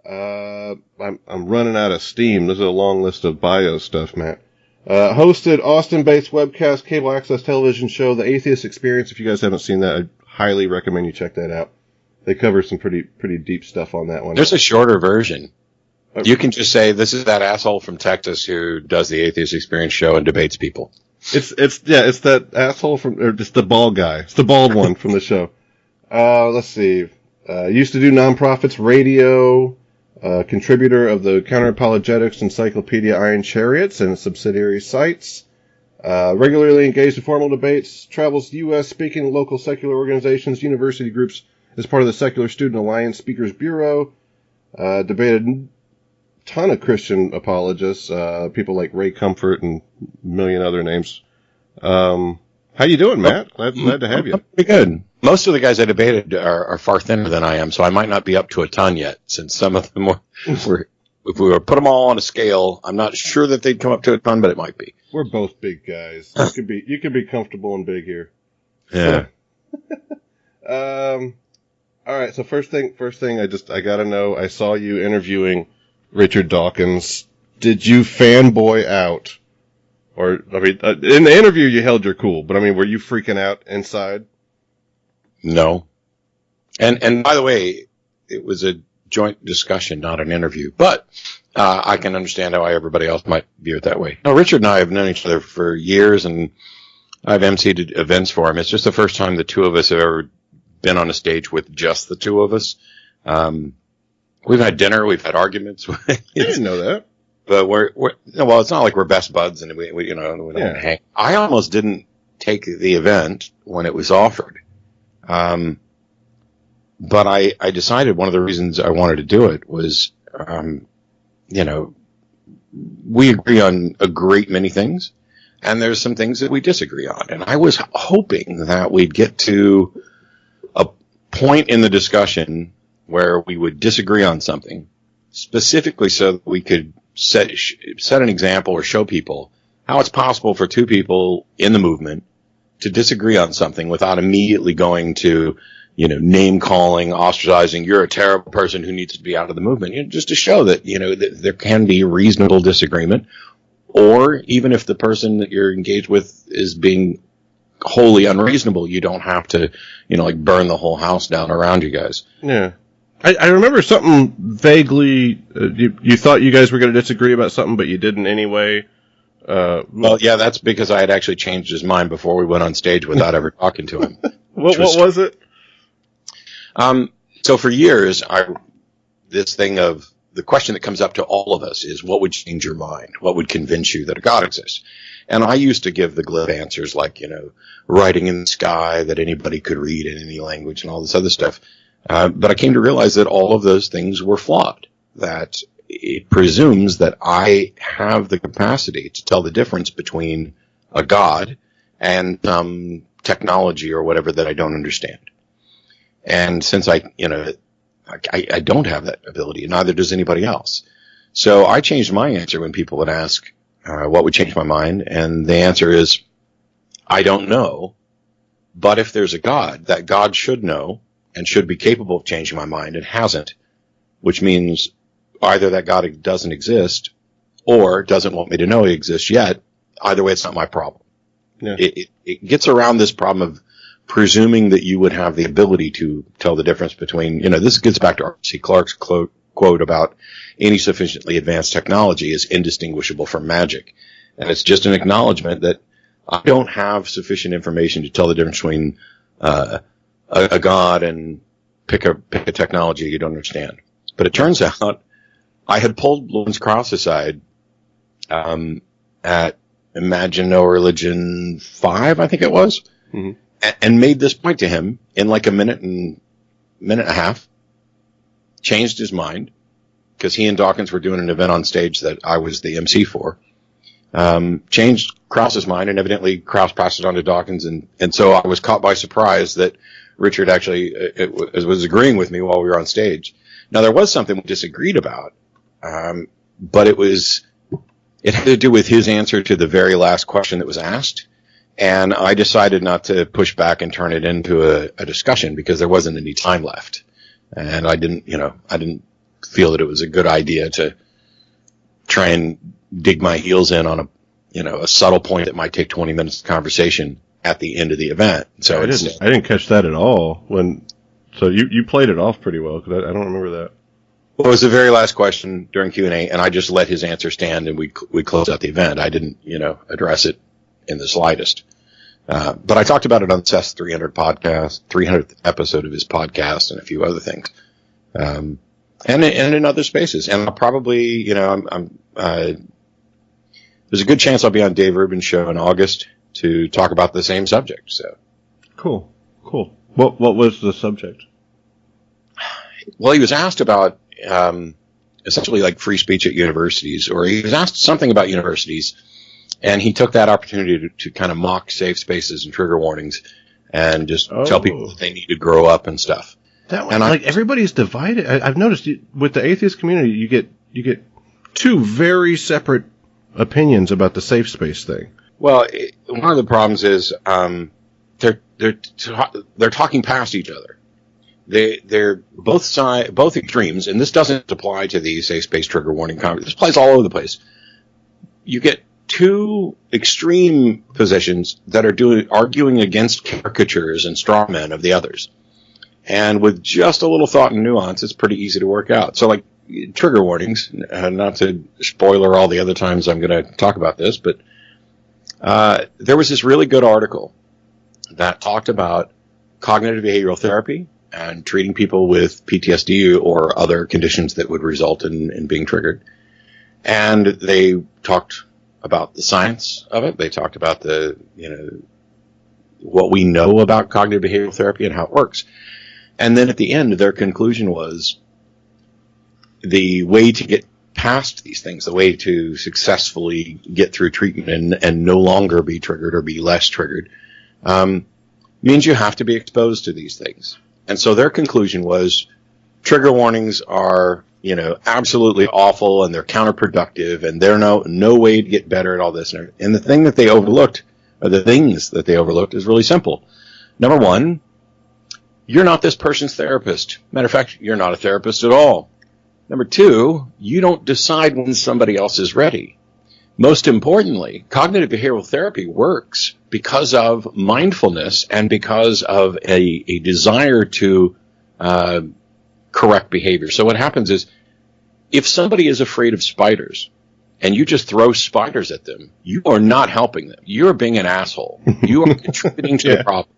I'm running out of steam. This is a long list of bio stuff, Matt. Hosted Austin-based webcast cable access television show, The Atheist Experience. If you guys haven't seen that, I highly recommend you check that out. They cover some pretty deep stuff on that one. There's a shorter version. You can just say, this is that asshole from Texas who does the Atheist Experience show and debates people. It's that asshole it's the bald guy. It's the bald one from the show. Let's see. Used to do nonprofits, radio, contributor of the Counter-Apologetics Encyclopedia Iron Chariots and subsidiary sites. Regularly engaged in formal debates, travels the U.S. speaking at local secular organizations, university groups as part of the Secular Student Alliance Speakers Bureau. Debated ton of Christian apologists, people like Ray Comfort and a million other names. How you doing, Matt? Glad to have you. Pretty good. Most of the guys I debated are far thinner than I am, so I might not be up to a ton yet, since some of them were if we were to put them all on a scale, I'm not sure that they'd come up to a ton, but it might be. We're both big guys. You could be comfortable and big here. Yeah. All right. So first thing, I gotta know. I saw you interviewing Richard Dawkins. Did you fanboy out? Or, I mean, in the interview you held your cool, but I mean, were you freaking out inside? No. And by the way, it was a joint discussion, not an interview, but, I can understand how everybody else might view it that way. No, Richard and I have known each other for years, and I've emceed events for him. It's just the first time the two of us have ever been on a stage with just the two of us. We've had dinner, we've had arguments. I didn't know that. But well, it's not like we're best buds and we don't hang. I almost didn't take the event when it was offered. But I decided one of the reasons I wanted to do it was, we agree on a great many things, and there's some things that we disagree on. And I was hoping that we'd get to a point in the discussion where we would disagree on something, specifically so that we could set an example or show people how it's possible for two people in the movement to disagree on something without immediately going to, name calling, ostracizing, you're a terrible person who needs to be out of the movement. Just to show that, that there can be reasonable disagreement, or even if the person that you're engaged with is being wholly unreasonable, you don't have to, burn the whole house down around you guys. Yeah. I remember something vaguely, you thought you guys were going to disagree about something, but you didn't anyway. Well, yeah, that's because I had actually changed his mind before we went on stage without ever talking to him. What was it? So for years, this thing of the question that comes up to all of us is, what would change your mind? What would convince you that a God exists? And I used to give the glib answers like, writing in the sky that anybody could read in any language and all this other stuff. But I came to realize that all of those things were flawed, that it presumes that I have the capacity to tell the difference between a God and technology or whatever that I don't understand. And since I don't have that ability, and neither does anybody else. So I changed my answer when people would ask, what would change my mind? And the answer is, I don't know. But if there's a God, that God should know and should be capable of changing my mind, and hasn't, which means either that God doesn't exist or doesn't want me to know he exists yet. Either way, it's not my problem. Yeah. It gets around this problem of presuming that you would have the ability to tell the difference between, this gets back to R.C. Clarke's quote about any sufficiently advanced technology is indistinguishable from magic. And it's just an acknowledgement that I don't have sufficient information to tell the difference between a God and pick a technology you don't understand. But it turns out I had pulled Lawrence Krauss aside at Imagine No Religion 5, I think it was, and made this point to him in like a minute and a half, changed his mind, because he and Dawkins were doing an event on stage that I was the MC for, changed Krauss's mind, and evidently Krauss passed it on to Dawkins, and so I was caught by surprise that Richard actually was agreeing with me while we were on stage. Now, there was something we disagreed about, but it had to do with his answer to the very last question that was asked. And I decided not to push back and turn it into a discussion because there wasn't any time left. And I didn't feel that it was a good idea to try and dig my heels in on a subtle point that might take 20 minutes of conversation at the end of the event. So I didn't catch that at all. So you played it off pretty well because I don't remember that. Well, it was the very last question during Q&A, and I just let his answer stand, and we closed out the event. I didn't, address it in the slightest. But I talked about it on Seth's 300th episode of his podcast, and a few other things, and in other spaces. And I'll probably, there's a good chance I'll be on Dave Rubin's show in August to talk about the same subject. So cool. What was the subject? Well, he was asked about essentially like free speech at universities, or he was asked something about universities, and he took that opportunity to kind of mock safe spaces and trigger warnings and just tell people that they need to grow up and stuff. That one, everybody's divided. I've noticed with the atheist community, you get two very separate opinions about the safe space thing. Well, one of the problems is they're talking past each other. They're both extremes, and this doesn't apply to the safe space trigger warning conference. This applies all over the place. You get two extreme positions that are arguing against caricatures and straw men of the others. And with just a little thought and nuance, it's pretty easy to work out. So, like, trigger warnings, not to spoiler all the other times I'm going to talk about this, but there was this really good article that talked about cognitive behavioral therapy and treating people with PTSD or other conditions that would result in being triggered. And they talked about the science of it. They talked about what we know about cognitive behavioral therapy and how it works. And then at the end, their conclusion was the way to get past these things, the way to successfully get through treatment and no longer be triggered or be less triggered, means you have to be exposed to these things. And so their conclusion was trigger warnings are, absolutely awful, and they're counterproductive, and they're no way to get better at all this. And the thing that they overlooked, or the things that they overlooked, is really simple. Number one, you're not this person's therapist. Matter of fact, you're not a therapist at all. Number two, you don't decide when somebody else is ready. Most importantly, cognitive behavioral therapy works because of mindfulness and because of a desire to correct behavior. So what happens is, if somebody is afraid of spiders and you just throw spiders at them, you are not helping them. You're being an asshole. You are contributing to the problem.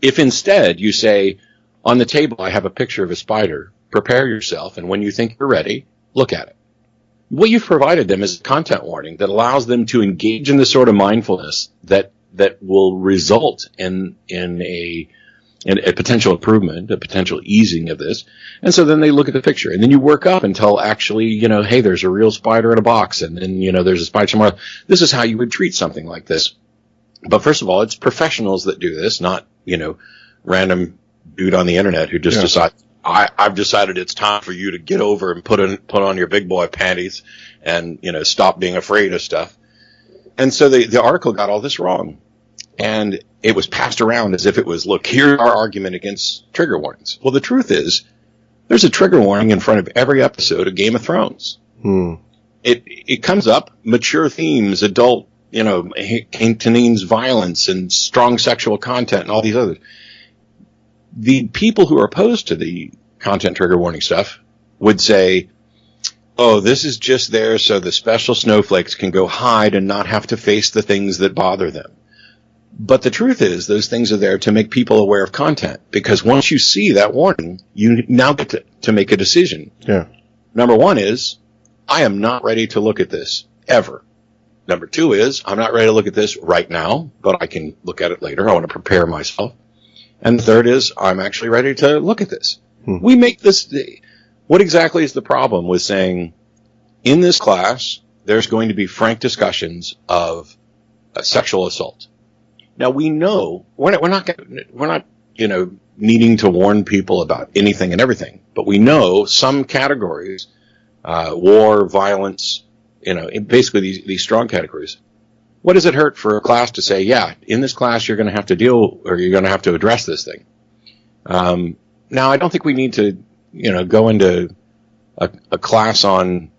If instead you say, on the table I have a picture of a spider, prepare yourself, and when you think you're ready, look at it. What you've provided them is a content warning that allows them to engage in the sort of mindfulness that will result in a potential improvement, a potential easing of this. And so then they look at the picture, and then you work up until actually, hey, there's a real spider in a box, and then, there's a spider somewhere. This is how you would treat something like this. But first of all, it's professionals that do this, not, random dude on the internet who just decides, I've decided it's time for you to get over and put on your big boy panties and, stop being afraid of stuff. And so the article got all this wrong. And it was passed around as if it was, look, here's our argument against trigger warnings. Well, the truth is, there's a trigger warning in front of every episode of Game of Thrones. It comes up, mature themes, adult, contains violence and strong sexual content and all these others. The people who are opposed to the content trigger warning stuff would say, oh, this is just there so the special snowflakes can go hide and not have to face the things that bother them. But the truth is, those things are there to make people aware of content, because once you see that warning, you now get to make a decision. Yeah. Number one is, I am not ready to look at this, ever. Number two is, I'm not ready to look at this right now, but I can look at it later. I want to prepare myself. And the third is, I'm actually ready to look at this. We make this. What exactly is the problem with saying, in this class, there's going to be frank discussions of sexual assault? Now we know we're not needing to warn people about anything and everything. But we know some categories, war, violence, basically these strong categories. What does it hurt for a class to say, yeah, in this class you're going to have to deal, or you're going to have to address this thing? Now, I don't think we need to, go into a class on,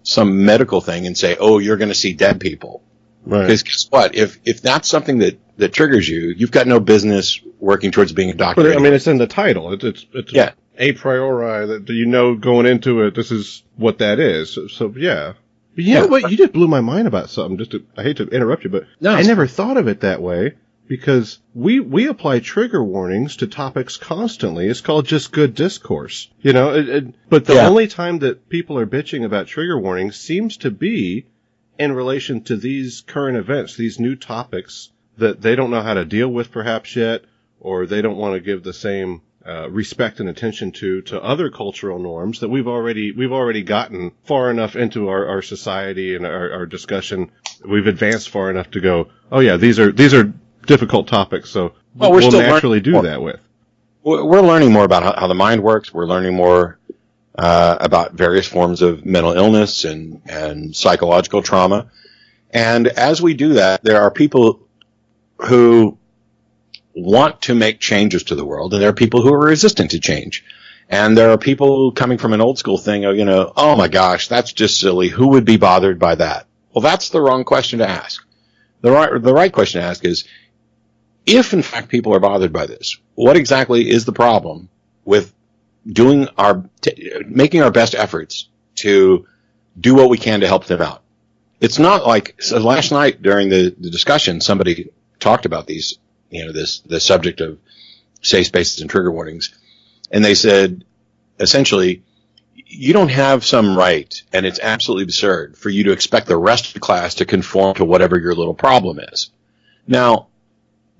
some medical thing and say, oh, you're going to see dead people. Right. Because guess what? If that's something that triggers you, you've got no business working towards being a doctor. But, I mean, it's in the title. It's yeah. A priori that going into it, this is what that is. So yeah. But you know what? You just blew my mind about something. I hate to interrupt you, but I never thought of it that way, because we apply trigger warnings to topics constantly. It's called just good discourse, but the only time that people are bitching about trigger warnings seems to be in relation to these current events, these new topics that they don't know how to deal with perhaps yet, or they don't want to give the same respect and attention to other cultural norms that we've already gotten far enough into our society and our discussion. We've advanced far enough to go, oh yeah, these are difficult topics, so we'll naturally do that with. We're learning more about how the mind works. We're learning more about various forms of mental illness and psychological trauma. And as we do that, there are people who want to make changes to the world, and there are people who are resistant to change. And there are people coming from an old school thing of, oh my gosh, that's just silly. Who would be bothered by that? Well, that's the wrong question to ask. The right question to ask is, if in fact people are bothered by this, what exactly is the problem with making our best efforts to do what we can to help them out? It's not like, so last night during the discussion, somebody talked about these, the subject of safe spaces and trigger warnings. And they said, essentially, you don't have some right, and it's absolutely absurd for you to expect the rest of the class to conform to whatever your little problem is. Now,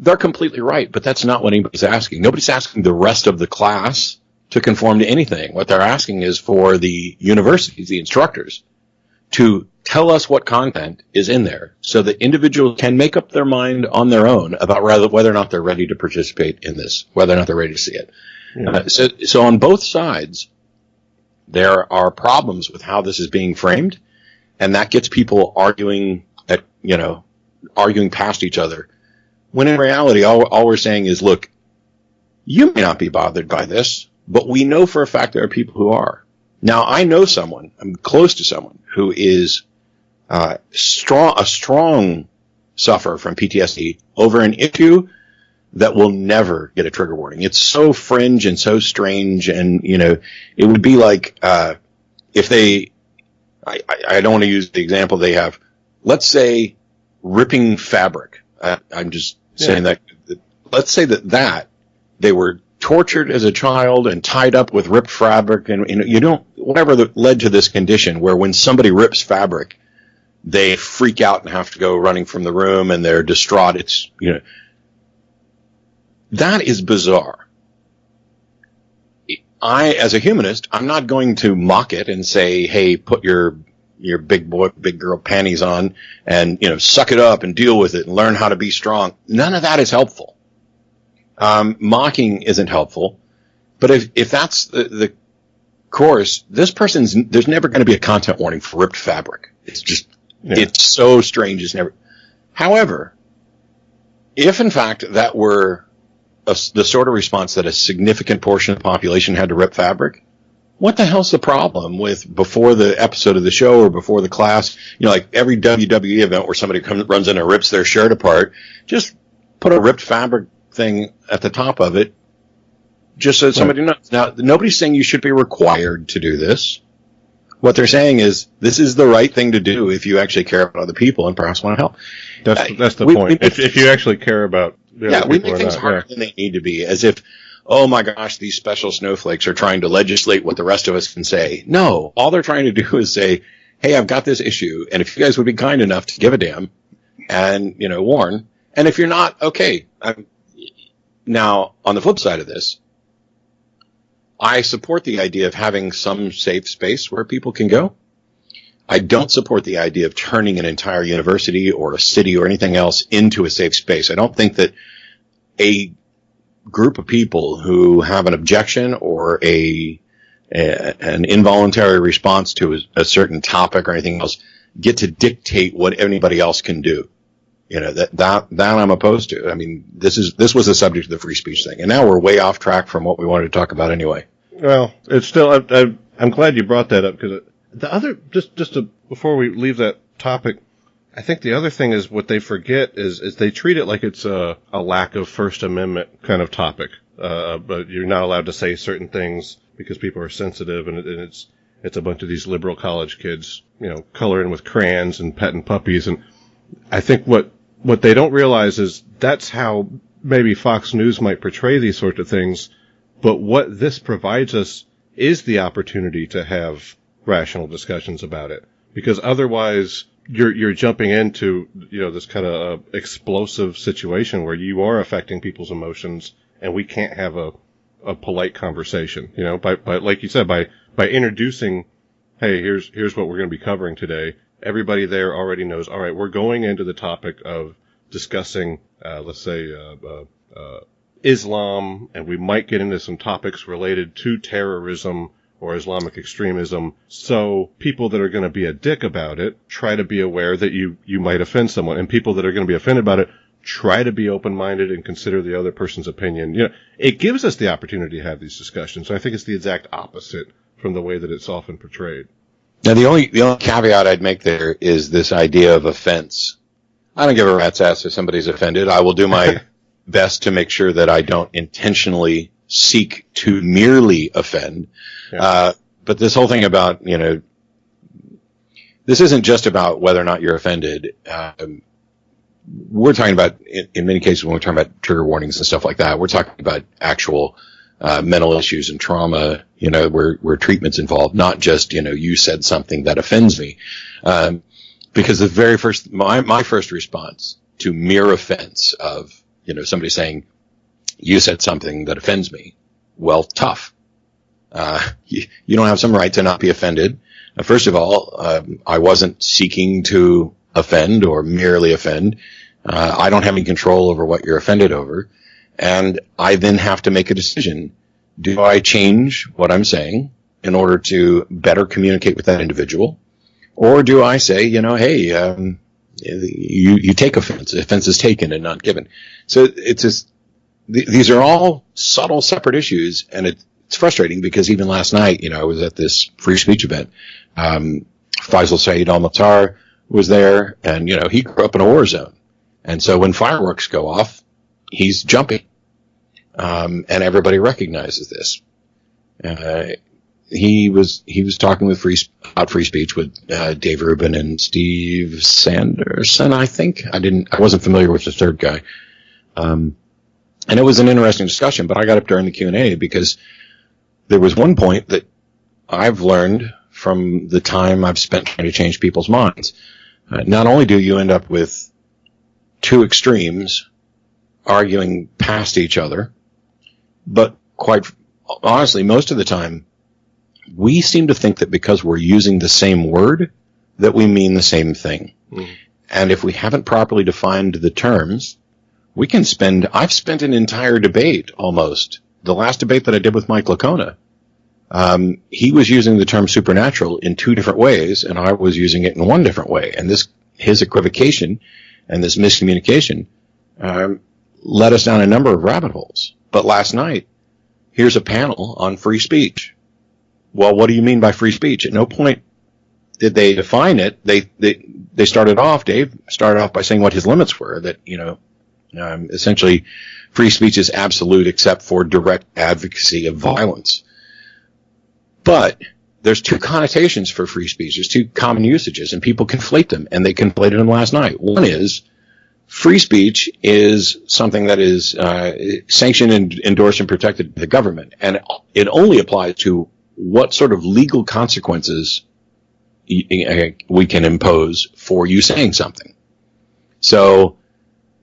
they're completely right, but that's not what anybody's asking. Nobody's asking the rest of the class to conform to anything. What they're asking is for the universities, the instructors, to tell us what content is in there so that individuals can make up their mind on their own about whether or not they're ready to participate in this, whether or not they're ready to see it. Yeah. So on both sides, there are problems with how this is being framed, and that gets people arguing past each other. When in reality, all we're saying is, look, you may not be bothered by this, but we know for a fact there are people who are. Now, I know someone, I'm close to someone, who is a strong sufferer from PTSD over an issue that will never get a trigger warning. It's so fringe and so strange, and, it would be like if they, I don't want to use the example they have, let's say ripping fabric. I'm just saying that, let's say that they were tortured as a child and tied up with ripped fabric, and whatever that led to this condition where when somebody rips fabric, they freak out and have to go running from the room and they're distraught. It's, that is bizarre. As a humanist, I'm not going to mock it and say, hey, put your big girl panties on and, suck it up and deal with it and learn how to be strong. None of that is helpful. Mocking isn't helpful. But if that's the course, there's never going to be a content warning for ripped fabric. It's just, it's so strange. It's never. However, if in fact that were the sort of response that a significant portion of the population had to rip fabric, what the hell's the problem with before the episode of the show or before the class, like every WWE event where somebody runs in and rips their shirt apart, just put a ripped fabric thing at the top of it, just so somebody knows. Now, nobody's saying you should be required to do this. What they're saying is this is the right thing to do if you actually care about other people and perhaps want to help. That's the point. If you actually care about we make things harder than they need to be, as if, oh my gosh, these special snowflakes are trying to legislate what the rest of us can say. No, all they're trying to do is say, hey, I've got this issue, and if you guys would be kind enough to give a damn and, warn, and if you're not, okay. Now, on the flip side of this, I support the idea of having some safe space where people can go. I don't support the idea of turning an entire university or a city or anything else into a safe space. I don't think that, a group of people who have an objection or an involuntary response to a certain topic or anything else get to dictate what anybody else can do. You know, that I'm opposed to. I mean, this was the subject of the free speech thing, and now we're way off track from what we wanted to talk about anyway. Well, it's still, I'm glad you brought that up, because the other, before we leave that topic, I think the other thing is what they forget is they treat it like it's a lack of First Amendment kind of topic. But you're not allowed to say certain things because people are sensitive, and it's a bunch of these liberal college kids, you know, coloring with crayons and petting puppies. And I think what they don't realize is that's how maybe Fox News might portray these sorts of things. But what this provides us is the opportunity to have rational discussions about it, because otherwise you're jumping into, you know, this kind of explosive situation where you are affecting people's emotions, and we can't have a polite conversation. You know, by like you said, by introducing, hey, here's what we're going to be covering today. Everybody there already knows. All right, we're going into the topic of discussing, let's say, Islam, and we might get into some topics related to terrorism or Islamic extremism. So people that are going to be a dick about it, try to be aware that you might offend someone. And people that are going to be offended about it, try to be open-minded and consider the other person's opinion. You know, it gives us the opportunity to have these discussions. So I think it's the exact opposite from the way that it's often portrayed. Now, the only caveat I'd make there is this idea of offense. I don't give a rat's ass if somebody's offended. I will do my best to make sure that I don't intentionally seek to merely offend. Yeah. But this whole thing about, you know, this isn't just about whether or not you're offended. We're talking about, in many cases, when we're talking about trigger warnings and stuff like that, we're talking about actual mental issues and trauma, you know, where treatment's involved, not just, you know, you said something that offends me. Because the very first, my first response to mere offense of, you know, somebody saying, you said something that offends me, well, tough. You don't have some right to not be offended. First of all, I wasn't seeking to offend or merely offend. I don't have any control over what you're offended over. And I then have to make a decision. Do I change what I'm saying in order to better communicate with that individual? Or do I say, you know, hey, you take offense. Offense is taken and not given. So it's just, these are all subtle, separate issues, and it's frustrating because even last night, you know, I was at this free speech event. Faisal Saeed Al-Mukhtar was there, and, you know, he grew up in a war zone. And so when fireworks go off, he's jumping. And everybody recognizes this. He was talking about free speech with Dave Rubin and Steve Sanderson, I think. I wasn't familiar with the third guy. And it was an interesting discussion, but I got up during the Q&A because there was one point that I've learned from the time I've spent trying to change people's minds. Not only do you end up with two extremes arguing past each other, but quite honestly, most of the time, we seem to think that because we're using the same word, that we mean the same thing. Mm. And if we haven't properly defined the terms, I've spent an entire debate almost. The last debate that I did with Mike Lacona, he was using the term supernatural in two different ways, and I was using it in one different way. And his equivocation and this miscommunication led us down a number of rabbit holes. But last night, here's a panel on free speech. Well, what do you mean by free speech? At no point did they define it. They started off, Dave started off by saying what his limits were, that, you know, essentially free speech is absolute except for direct advocacy of violence. But there's two connotations for free speech. There's two common usages, and people conflate them, and they conflated them last night. One is free speech is something that is sanctioned and endorsed and protected by the government, and it only applies to what sort of legal consequences we can impose for you saying something. So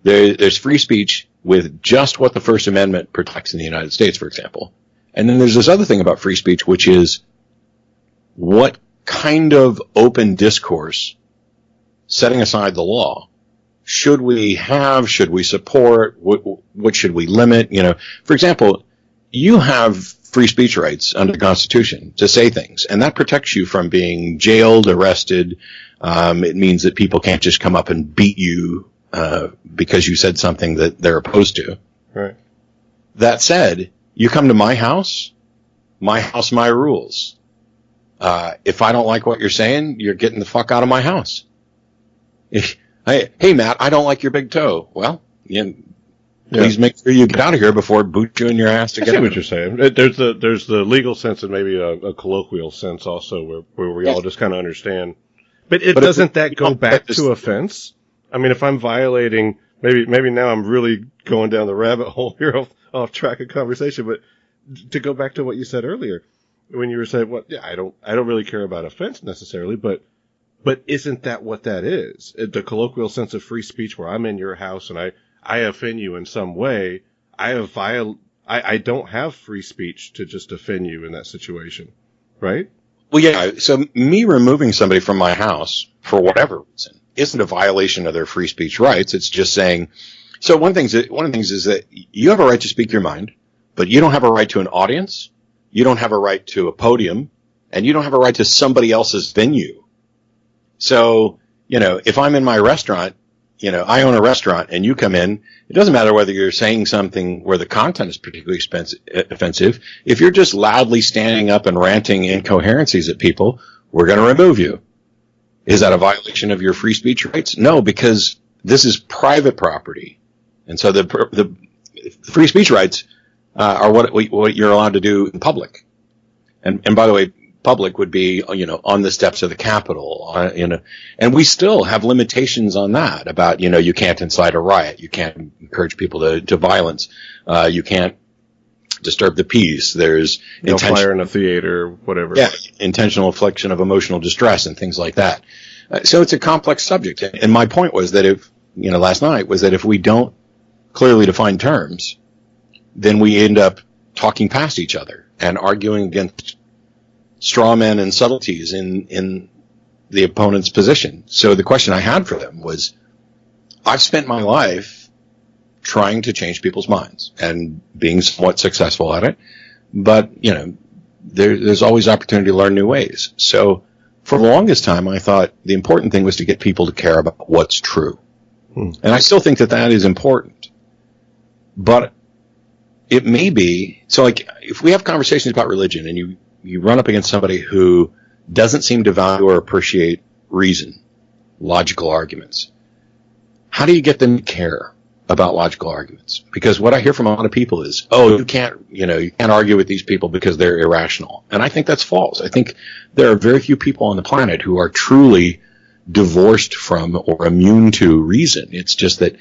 there's free speech with just what the First Amendment protects in the United States, for example. And then there's this other thing about free speech, which is what kind of open discourse, setting aside the law, should we have, should we support, what should we limit? For example, you have free speech rights under the Constitution to say things, and that protects you from being jailed, arrested. It means that people can't just come up and beat you because you said something that they're opposed to. Right. That said, you come to my house, my rules. If I don't like what you're saying, you're getting the fuck out of my house. Hey, Matt, I don't like your big toe. Well, please make sure you get out of here before it boots you in your ass to get out. I see what you're saying. There's the legal sense and maybe a colloquial sense also where we all just kind of understand. But doesn't that go back to offense? I mean, if I'm violating, maybe now I'm really going down the rabbit hole here off track of conversation, but to go back to what you said earlier, when you were saying, I don't really care about offense necessarily, but isn't that what that is? The colloquial sense of free speech where I'm in your house and I offend you in some way, I don't have free speech to just offend you in that situation, right? Well, yeah, so me removing somebody from my house for whatever reason isn't a violation of their free speech rights. It's just saying, so one of the things is that you have a right to speak your mind, but you don't have a right to an audience, you don't have a right to a podium, and you don't have a right to somebody else's venue. So, if I'm in my restaurant, I own a restaurant and you come in, it doesn't matter whether you're saying something where the content is particularly offensive. If you're just loudly standing up and ranting incoherencies at people, we're going to remove you. Is that a violation of your free speech rights? No, because this is private property. And so the free speach rights are what you're allowed to do in public. And by the way, public would be, on the steps of the Capitol, and we still have limitations on that about, you can't incite a riot, you can't encourage people to violence, you can't disturb the peace, there's no fire in a theater, whatever. Yeah, intentional infliction of emotional distress and things like that. So it's a complex subject. And my point was that last night was that if we don't clearly define terms, then we end up talking past each other and arguing against straw men and subtleties in the opponent's position. So the question I had for them was, I've spent my life trying to change people's minds and being somewhat successful at it, but, there's always opportunity to learn new ways. So for the longest time, I thought the important thing was to get people to care about what's true. And I still think that is important. But it may be, so like, if we have conversations about religion and you run up against somebody who doesn't seem to value or appreciate reason, logical arguments, how do you get them to care about logical arguments? Because what I hear from a lot of people is, you can't argue with these people because they're irrational. And I think that's false. I think there are very few people on the planet who are truly divorced from or immune to reason. It's just that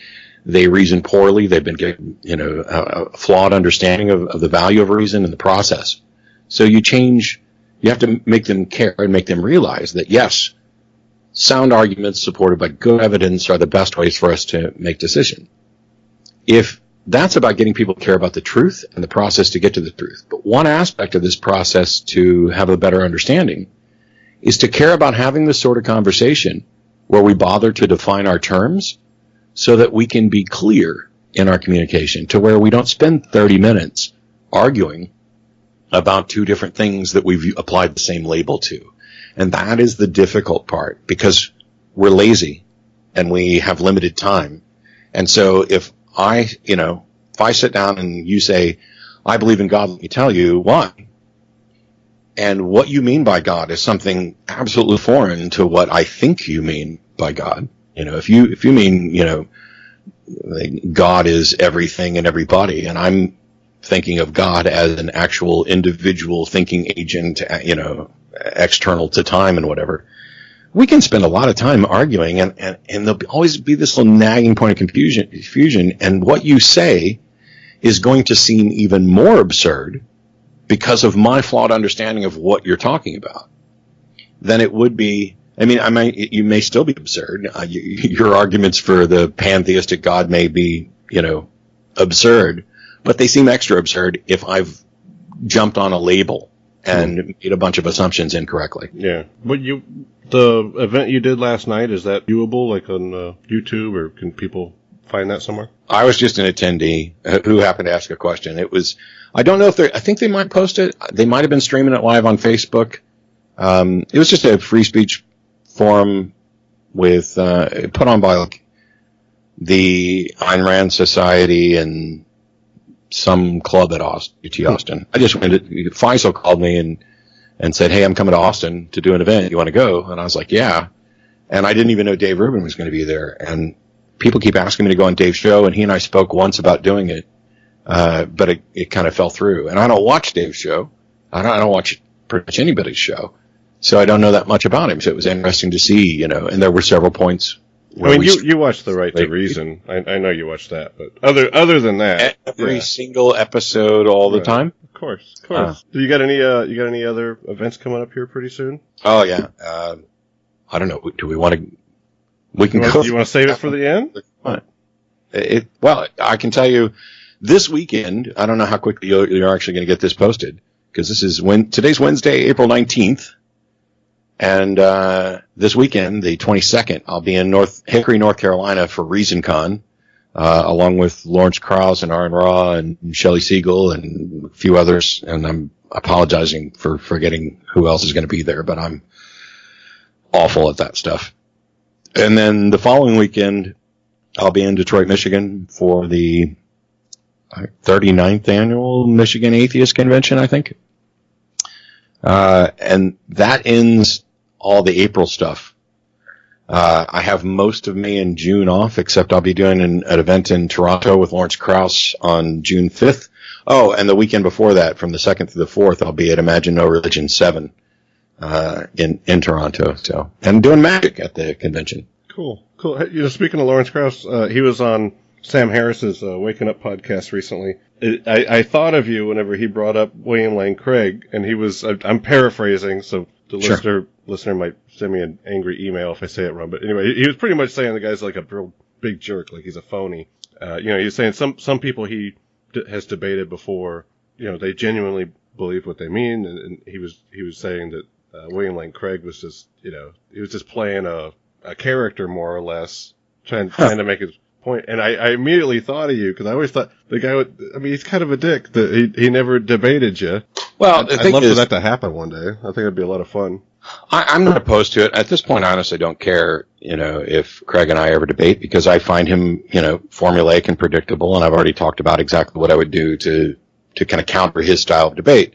they reason poorly. They've been given, a flawed understanding of the value of reason and the process. So you have to make them care and make them realize that, yes, sound arguments supported by good evidence are the best ways for us to make decisions. If that's about getting people to care about the truth and the process to get to the truth, but one aspect of this process to have a better understanding is to care about having the sort of conversation where we bother to define our terms so that we can be clear in our communication, to where we don't spend 30 minutes arguing about two different things that we've applied the same label to. And that is the difficult part, because we're lazy and we have limited time. And so if I sit down and you say, I believe in God, let me tell you why. And what you mean by God is something absolutely foreign to what I think you mean by God. If you mean, God is everything and everybody, and I'm thinking of God as an actual individual thinking agent, external to time and whatever, we can spend a lot of time arguing, and there'll always be this little nagging point of confusion, and what you say is going to seem even more absurd because of my flawed understanding of what you're talking about than it would be. You may still be absurd. Your arguments for the pantheistic God may be, absurd, but they seem extra absurd if I've jumped on a label and made a bunch of assumptions incorrectly. Yeah. But the event you did last night, is that viewable, like on YouTube, or can people find that somewhere? I was just an attendee who happened to ask a question. I don't know if I think they might post it. They might have been streaming it live on Facebook. It was just a free speech forum with, put on by like the Ayn Rand Society and some club at UT Austin. I just went. Faisal called me and said, "Hey, I'm coming to Austin to do an event. You want to go?" And I was like, "Yeah." And I didn't even know Dave Rubin was going to be there. And people keep asking me to go on Dave's show, and he and I spoke once about doing it, but it kind of fell through. And I don't watch Dave's show. I don't watch pretty much anybody's show, so I don't know that much about him. So it was interesting to see, and there were several points. I mean, you watched The Right to Reason. I know you watched that, but other than that, every single episode, all the time. Of course. Do you got any other events coming up here pretty soon? Oh yeah. I don't know. Do we want to? We can go. You want to save it for the end? Well, I can tell you, this weekend. I don't know how quickly you're actually going to get this posted, because today's Wednesday, April 19th. And this weekend, the 22nd, I'll be in Hickory, North Carolina for ReasonCon, along with Lawrence Krauss and Aaron Ra and Shelley Siegel and a few others. And I'm apologizing for forgetting who else is going to be there, but I'm awful at that stuff. And then the following weekend, I'll be in Detroit, Michigan for the 39th annual Michigan Atheist Convention, I think. And that ends all the April stuff. I have most of May and June off, except I'll be doing an event in Toronto with Lawrence Krauss on June 5th. Oh, and the weekend before that, from the 2nd through the 4th, I'll be at Imagine No Religion 7 in Toronto. So, and doing magic at the convention. Cool. Speaking of Lawrence Krauss, he was on Sam Harris's Waking Up podcast recently. I thought of you whenever he brought up William Lane Craig, and he was, I'm paraphrasing, so the listener might send me an angry email if I say it wrong, but anyway, he was pretty much saying the guy's like a real big jerk, like he's a phony. He was saying some people he has debated before, they genuinely believe what they mean, and he was saying that William Lane Craig was just, he was just playing a character more or less, trying to make his point. And I immediately thought of you, because I always thought the guy he's kind of a dick that he never debated you. Well, I'd love for that to happen one day. I think it'd be a lot of fun. I'm not opposed to it. At this point, I honestly don't care, if Craig and I ever debate, because I find him, formulaic and predictable, and I've already talked about exactly what I would do to kind of counter his style of debate.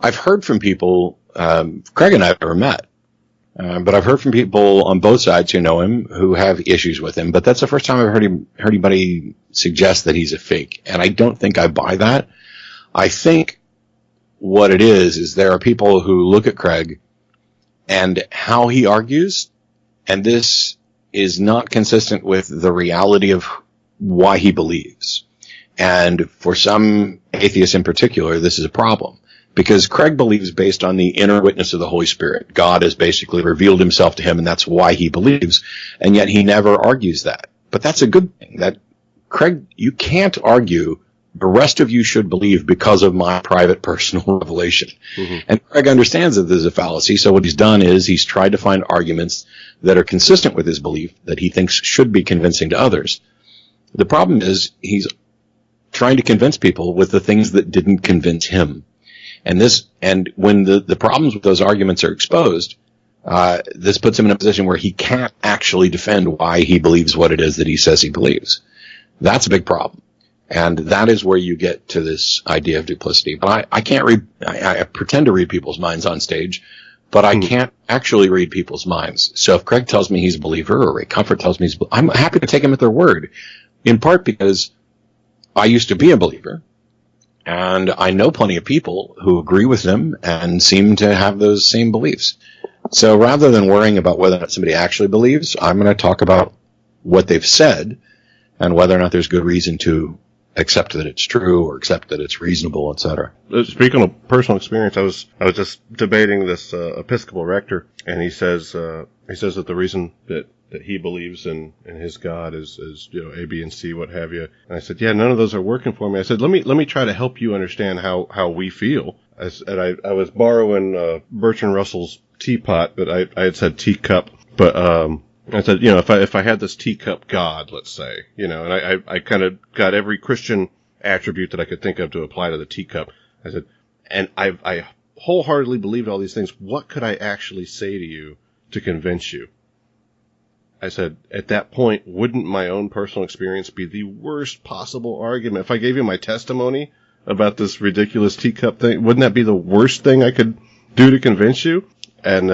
I've heard from people, Craig and I have never met, but I've heard from people on both sides who know him, who have issues with him, but that's the first time I've heard anybody suggest that he's a fake, and I don't think I buy that. I think what it is there are people who look at Craig and how he argues, and this is not consistent with the reality of why he believes. And for some atheists in particular, this is a problem, because Craig believes based on the inner witness of the Holy Spirit. God has basically revealed himself to him, and that's why he believes, and yet he never argues that. But that's a good thing. That Craig, you can't argue the rest of you should believe because of my private personal revelation. Mm-hmm. And Craig understands that this is a fallacy, so what he's done is he's tried to find arguments that are consistent with his belief that he thinks should be convincing to others. The problem is he's trying to convince people with the things that didn't convince him. And when the problems with those arguments are exposed, this puts him in a position where he can't actually defend why he believes what it is that he says he believes. That's a big problem. And that is where you get to this idea of duplicity. But I can't read, I pretend to read people's minds on stage, but I can't actually read people's minds. So if Craig tells me he's a believer, or Ray Comfort tells me I'm happy to take him at their word, in part because I used to be a believer, and I know plenty of people who agree with them and seem to have those same beliefs. So rather than worrying about whether or not somebody actually believes, I'm going to talk about what they've said and whether or not there's good reason to accept that it's true or accept that it's reasonable, etc. Speaking of personal experience, I was just debating this Episcopal rector, and he says that the reason that that he believes in his God is A, B, and C, what have you. And I said, yeah, none of those are working for me. I said, let me try to help you understand how we feel. I was borrowing Bertrand Russell's teapot, but I had said teacup. But I said, if I had this teacup God, let's say, and I kind of got every Christian attribute that I could think of to apply to the teacup. I said, and I wholeheartedly believed all these things. What could I actually say to you to convince you? I said, at that point, wouldn't my own personal experience be the worst possible argument? If I gave you my testimony about this ridiculous teacup thing, wouldn't that be the worst thing I could do to convince you? And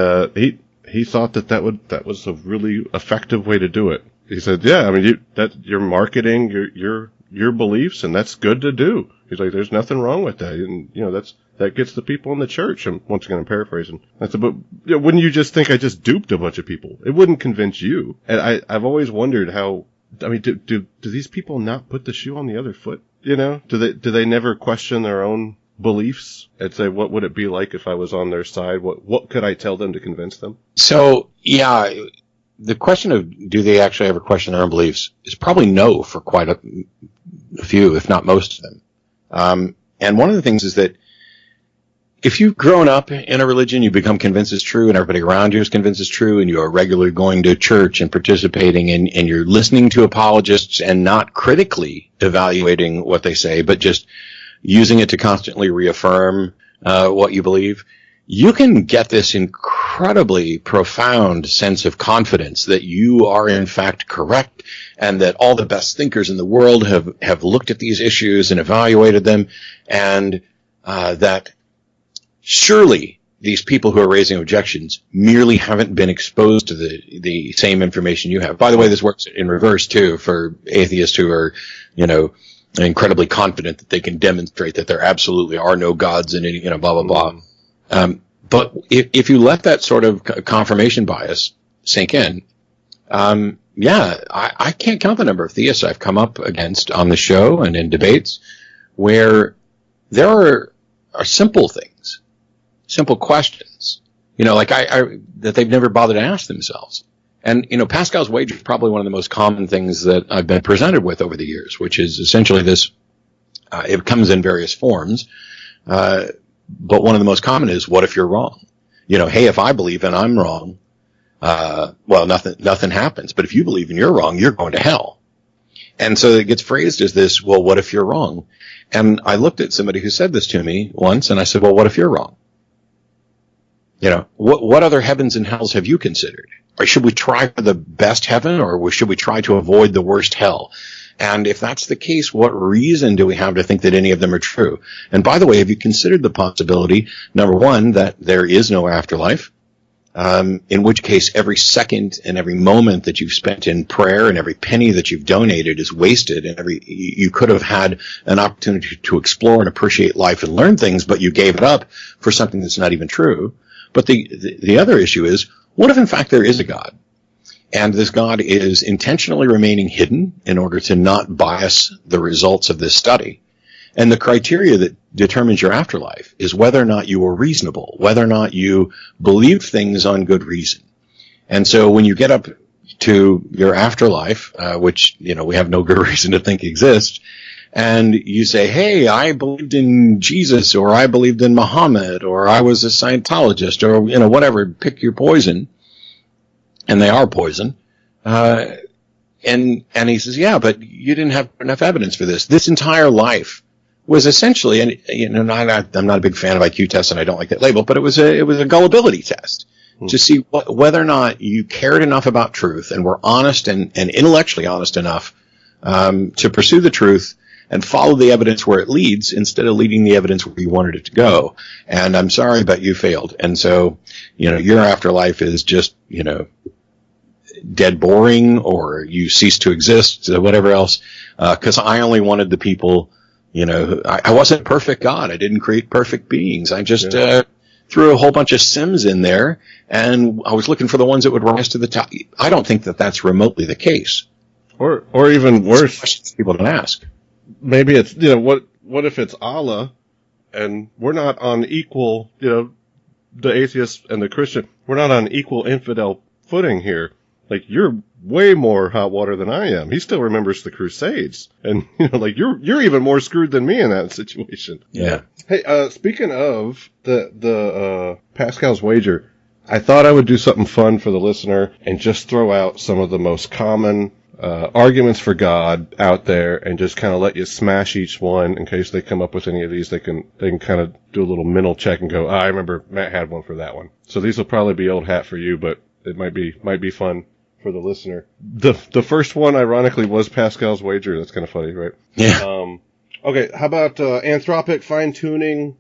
he thought that was a really effective way to do it. He said, yeah, I mean, you're marketing your beliefs, and that's good to do. He's like, there's nothing wrong with that. And, that gets the people in the church. And once again, I'm paraphrasing. I said, but wouldn't you just think I just duped a bunch of people? It wouldn't convince you. And I've always wondered how, I mean, do these people not put the shoe on the other foot? Do they never question their own beliefs and say, what would it be like if I was on their side? What could I tell them to convince them? So, yeah, the question of do they actually ever question their own beliefs is probably no for quite a few, if not most of them. And one of the things is that if you've grown up in a religion, you become convinced it's true, and everybody around you is convinced it's true, and you are regularly going to church and participating, and you're listening to apologists and not critically evaluating what they say, but just using it to constantly reaffirm what you believe, you can get this incredibly profound sense of confidence that you are in fact correct, and that all the best thinkers in the world have looked at these issues and evaluated them, and that surely these people who are raising objections merely haven't been exposed to the same information you have. By the way, this works in reverse too for atheists who are, incredibly confident that they can demonstrate that there absolutely are no gods and any, blah, blah, blah. But if you let that sort of confirmation bias sink in, I can't count the number of theists I've come up against on the show and in debates where there are simple things, simple questions, that they've never bothered to ask themselves. And, Pascal's wager is probably one of the most common things that I've been presented with over the years, which is essentially this, it comes in various forms, but one of the most common is, what if you're wrong? Hey, if I believe and I'm wrong, nothing happens. But if you believe and you're wrong, you're going to hell. And so it gets phrased as this, well, what if you're wrong? And I looked at somebody who said this to me once, and I said, well, what if you're wrong? What other heavens and hells have you considered? Or should we try for the best heaven, or should we try to avoid the worst hell? And if that's the case, what reason do we have to think that any of them are true? And by the way, have you considered the possibility, number one, that there is no afterlife? In which case every second and every moment that you've spent in prayer and every penny that you've donated is wasted, and you could have had an opportunity to explore and appreciate life and learn things, but you gave it up for something that's not even true. But the other issue is, what if in fact there is a God? And this God is intentionally remaining hidden in order to not bias the results of this study. And the criteria that determines your afterlife is whether or not you were reasonable, whether or not you believed things on good reason. And so when you get up to your afterlife, which, we have no good reason to think exists, and you say, hey, I believed in Jesus, or I believed in Muhammad, or I was a Scientologist, or, whatever, pick your poison, and they are poison, and he says, yeah, but you didn't have enough evidence for this. This entire life was essentially, and I'm not a big fan of IQ tests, and I don't like that label, but it was a gullibility test to see whether or not you cared enough about truth and were honest and intellectually honest enough to pursue the truth and follow the evidence where it leads instead of leading the evidence where you wanted it to go. And I'm sorry, but you failed. And so, your afterlife is just, dead boring, or you cease to exist, or whatever else, because I only wanted the people, I wasn't a perfect God. I didn't create perfect beings. I just threw a whole bunch of Sims in there, and I was looking for the ones that would rise to the top. I don't think that that's remotely the case. Or even worse, questions people don't ask. Maybe it's, what if it's Allah, and we're not on equal, the atheist and the Christian, we're not on equal infidel footing here. like, you're way more hot water than I am. He still remembers the Crusades. And, like, you're even more screwed than me in that situation. Yeah. Hey, speaking of the Pascal's wager, I thought I would do something fun for the listener and just throw out some of the most common arguments for God out there and just kind of let you smash each one in case they come up with any of these. They can kind of do a little mental check and go, I remember Matt had one for that one. So these will probably be old hat for you, but it might be fun for the listener. The first one, ironically, was Pascal's wager. That's kind of funny, right? Yeah. Okay, how about anthropic fine-tuning?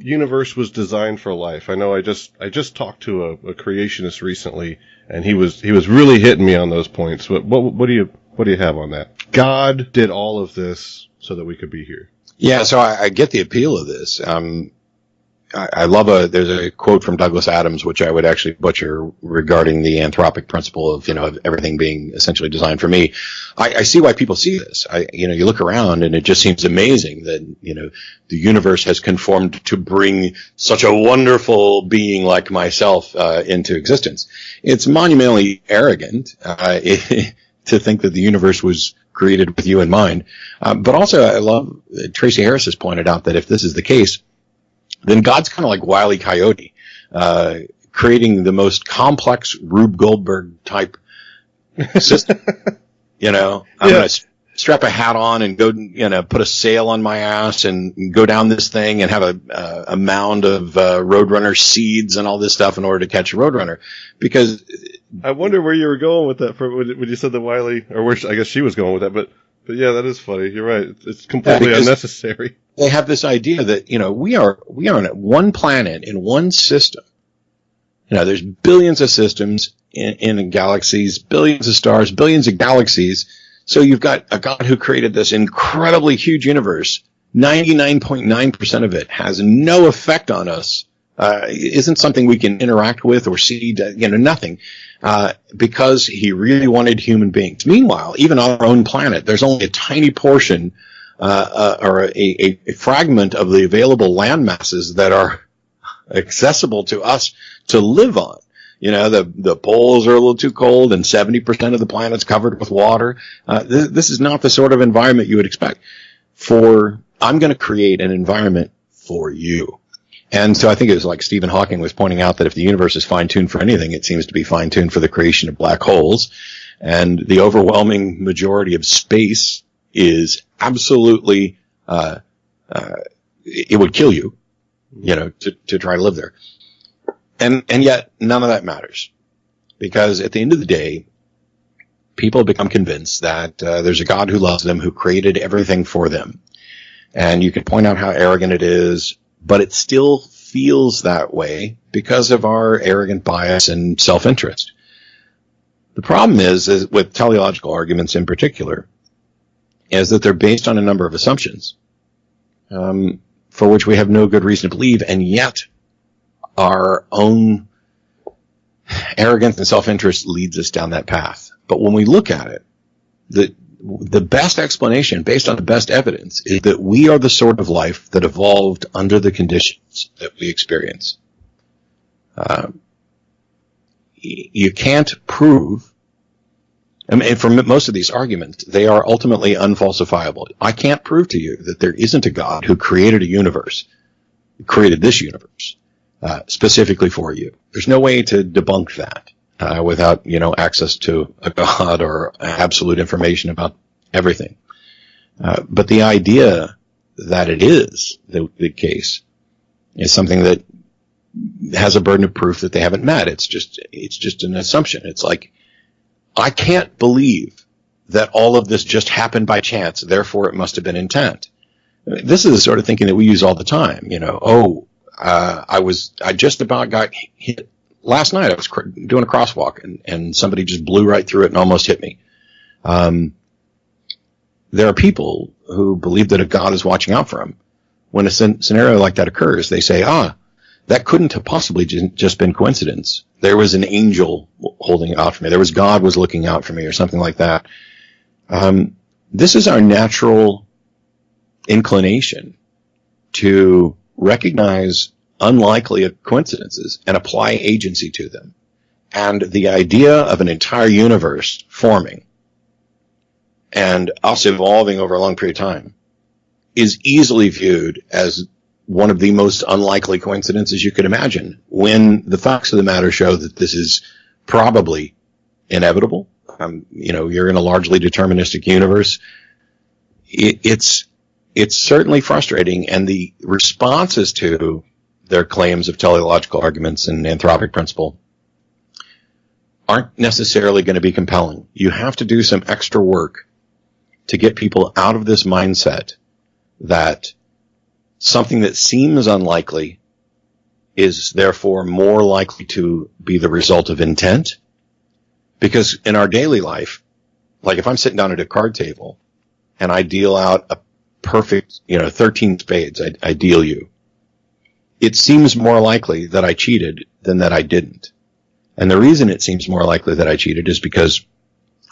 Universe was designed for life. I know I just talked to a creationist recently, and he was really hitting me on those points. What do you have on that? God did all of this so that we could be here. Yeah, so I get the appeal of this. I love there's a quote from Douglas Adams, which I would actually butcher, regarding the anthropic principle of, of everything being essentially designed for me. I see why people see this. You look around and it just seems amazing that, the universe has conformed to bring such a wonderful being like myself, into existence. It's monumentally arrogant, to think that the universe was created with you in mind. But also I love, Tracy Harris has pointed out that if this is the case, then God's kind of like Wile E. Coyote, creating the most complex Rube Goldberg type system. I'm going to strap a hat on and go, put a sail on my ass and go down this thing and have a mound of Roadrunner seeds and all this stuff in order to catch a Roadrunner. Because I wonder where you were going with that when you said the Wiley, or where I guess she was going with that, but yeah, that is funny. You're right. It's completely unnecessary. They have this idea that, we are on one planet in one system. There's billions of systems in galaxies, billions of stars, billions of galaxies. So you've got a God who created this incredibly huge universe. 99.9% of it has no effect on us. Isn't something we can interact with or see, nothing. Because he really wanted human beings. Meanwhile, even on our own planet, there's only a tiny portion, or a fragment of the available land masses that are accessible to us to live on. The poles are a little too cold and 70% of the planet's covered with water. This is not the sort of environment you would expect. I'm going to create an environment for you. And so I think it was like Stephen Hawking was pointing out that if the universe is fine-tuned for anything, it seems to be fine-tuned for the creation of black holes. And the overwhelming majority of space is absolutely, it would kill you, to try to live there. And yet none of that matters, because at the end of the day, people become convinced that there's a God who loves them, who created everything for them. And you can point out how arrogant it is, but it still feels that way because of our arrogant bias and self-interest. The problem is with teleological arguments in particular, is that they're based on a number of assumptions, for which we have no good reason to believe, and yet our own arrogance and self-interest leads us down that path. But when we look at it, the best explanation, based on the best evidence, is that we are the sort of life that evolved under the conditions that we experience. You can't prove, and for most of these arguments, they are ultimately unfalsifiable. I can't prove to you that there isn't a God who created a universe, created this universe, specifically for you. There's no way to debunk that. Without, access to a God or absolute information about everything. But the idea that it is the case is something that has a burden of proof that they haven't met. It's just an assumption. It's like, I can't believe that all of this just happened by chance, therefore it must have been intent. This is the sort of thinking that we use all the time. I just about got hit. Last night I was doing a crosswalk and somebody just blew right through it and almost hit me. There are people who believe that a God is watching out for them. When a scenario like that occurs, they say, that couldn't have possibly just been coincidence. There was an angel holding out for me. There was God was looking out for me, or something like that. This is our natural inclination to recognize unlikely coincidences and apply agency to them. And the idea of an entire universe forming and us evolving over a long period of time is easily viewed as one of the most unlikely coincidences you could imagine, when the facts of the matter show that this is probably inevitable. You're in a largely deterministic universe. It's certainly frustrating, and the responses to their claims of teleological arguments and anthropic principle aren't necessarily going to be compelling. You have to do some extra work to get people out of this mindset that something that seems unlikely is therefore more likely to be the result of intent. Because in our daily life, like if I'm sitting down at a card table and I deal out a perfect, 13 spades, I deal you, it seems more likely that I cheated than that I didn't. And the reason it seems more likely that I cheated is because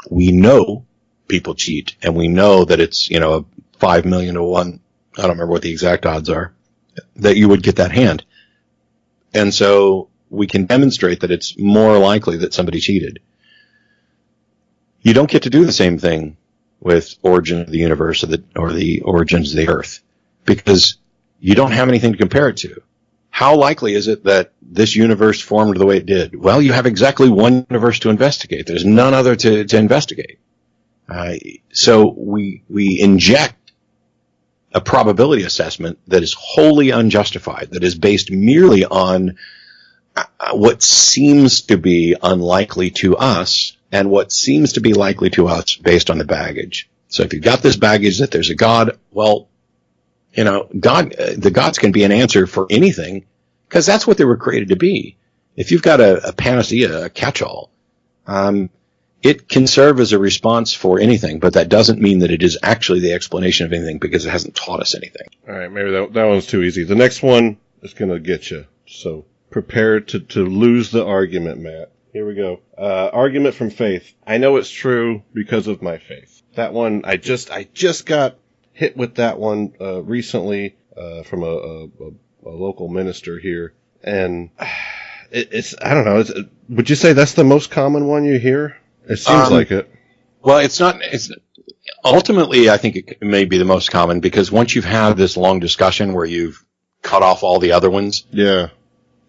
we know people cheat, and we know that it's, 5 million to 1, I don't remember what the exact odds are, that you would get that hand. And so we can demonstrate that it's more likely that somebody cheated. You don't get to do the same thing with origin of the universe or the origins of the earth, because you don't have anything to compare it to. How likely is it that this universe formed the way it did? Well, you have exactly one universe to investigate. There's none other to investigate. So we inject a probability assessment that is wholly unjustified, that is based merely on what seems to be unlikely to us and what seems to be likely to us based on the baggage. So if you've got this baggage that there's a God, well, the gods can be an answer for anything, because that's what they were created to be. If you've got a panacea, a catch-all, it can serve as a response for anything, but that doesn't mean that it is actually the explanation of anything, because it hasn't taught us anything. All right, maybe that one's too easy. The next one is going to get you. So prepare to lose the argument, Matt. Here we go. Argument from faith. I know it's true because of my faith. That one, I just got hit with that one recently from a local minister here, and it's I don't know. Would you say that's the most common one you hear? It seems like it. Well, it's not. It's ultimately, I think it may be the most common, because once you've had this long discussion where you've cut off all the other ones, yeah,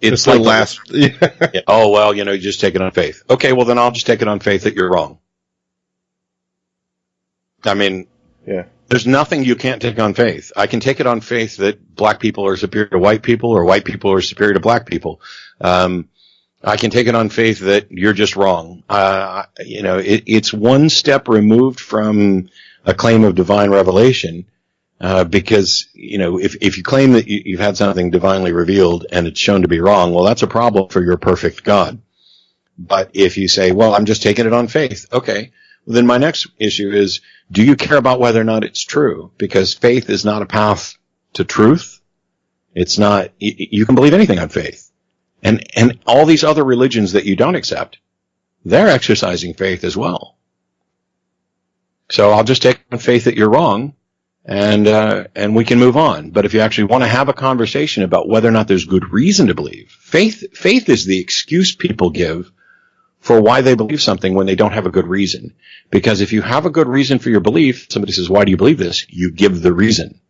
it's like the last. Yeah, oh well, you just take it on faith. Okay, well then I'll just take it on faith that you're wrong. I mean, yeah. There's nothing you can't take on faith. I can take it on faith that black people are superior to white people, or white people are superior to black people. I can take it on faith that you're just wrong. It's one step removed from a claim of divine revelation, because, if you claim that you've had something divinely revealed and it's shown to be wrong, well, that's a problem for your perfect God. But if you say, well, I'm just taking it on faith, okay. Then my next issue is, do you care about whether or not it's true? Because faith is not a path to truth. It's not, you can believe anything on faith. And all these other religions that you don't accept, they're exercising faith as well. So I'll just take on faith that you're wrong, and we can move on. But if you actually want to have a conversation about whether or not there's good reason to believe, faith is the excuse people give for why they believe something when they don't have a good reason. Because if you have a good reason for your belief, somebody says, why do you believe this? You give the reason.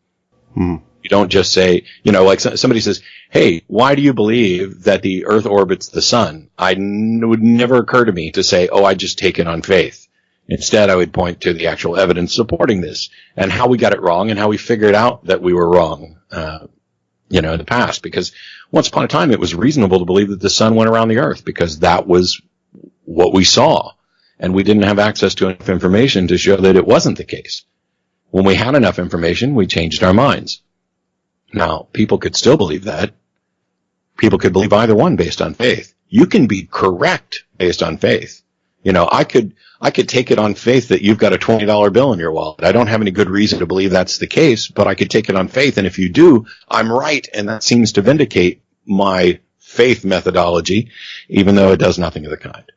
You don't just say, like somebody says, hey, why do you believe that the earth orbits the sun? It would never occur to me to say, oh, I just take it on faith. Instead, I would point to the actual evidence supporting this and how we got it wrong and how we figured out that we were wrong, in the past. Because once upon a time, it was reasonable to believe that the sun went around the earth, because that was what we saw, and we didn't have access to enough information to show that it wasn't the case. When we had enough information, we changed our minds. Now, people could still believe that. People could believe either one based on faith. You can be correct based on faith. I could take it on faith that you've got a $20 bill in your wallet. I don't have any good reason to believe that's the case, but I could take it on faith, and if you do, I'm right, and that seems to vindicate my faith methodology, even though it does nothing of the kind.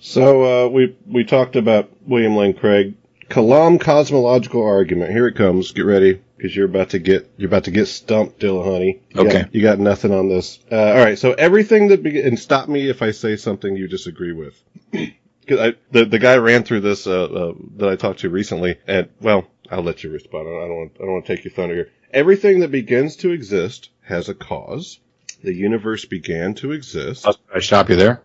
So we talked about William Lane Craig. Kalam cosmological argument. Here it comes. Get ready. because you're about to get stumped, Dillahunty. Okay. You got nothing on this. All right. So everything and stop me if I say something you disagree with. Because the guy ran through this that I talked to recently, and well, I'll let you respond. I don't want to take your thunder here. Everything that begins to exist has a cause. The universe began to exist. I stop you there?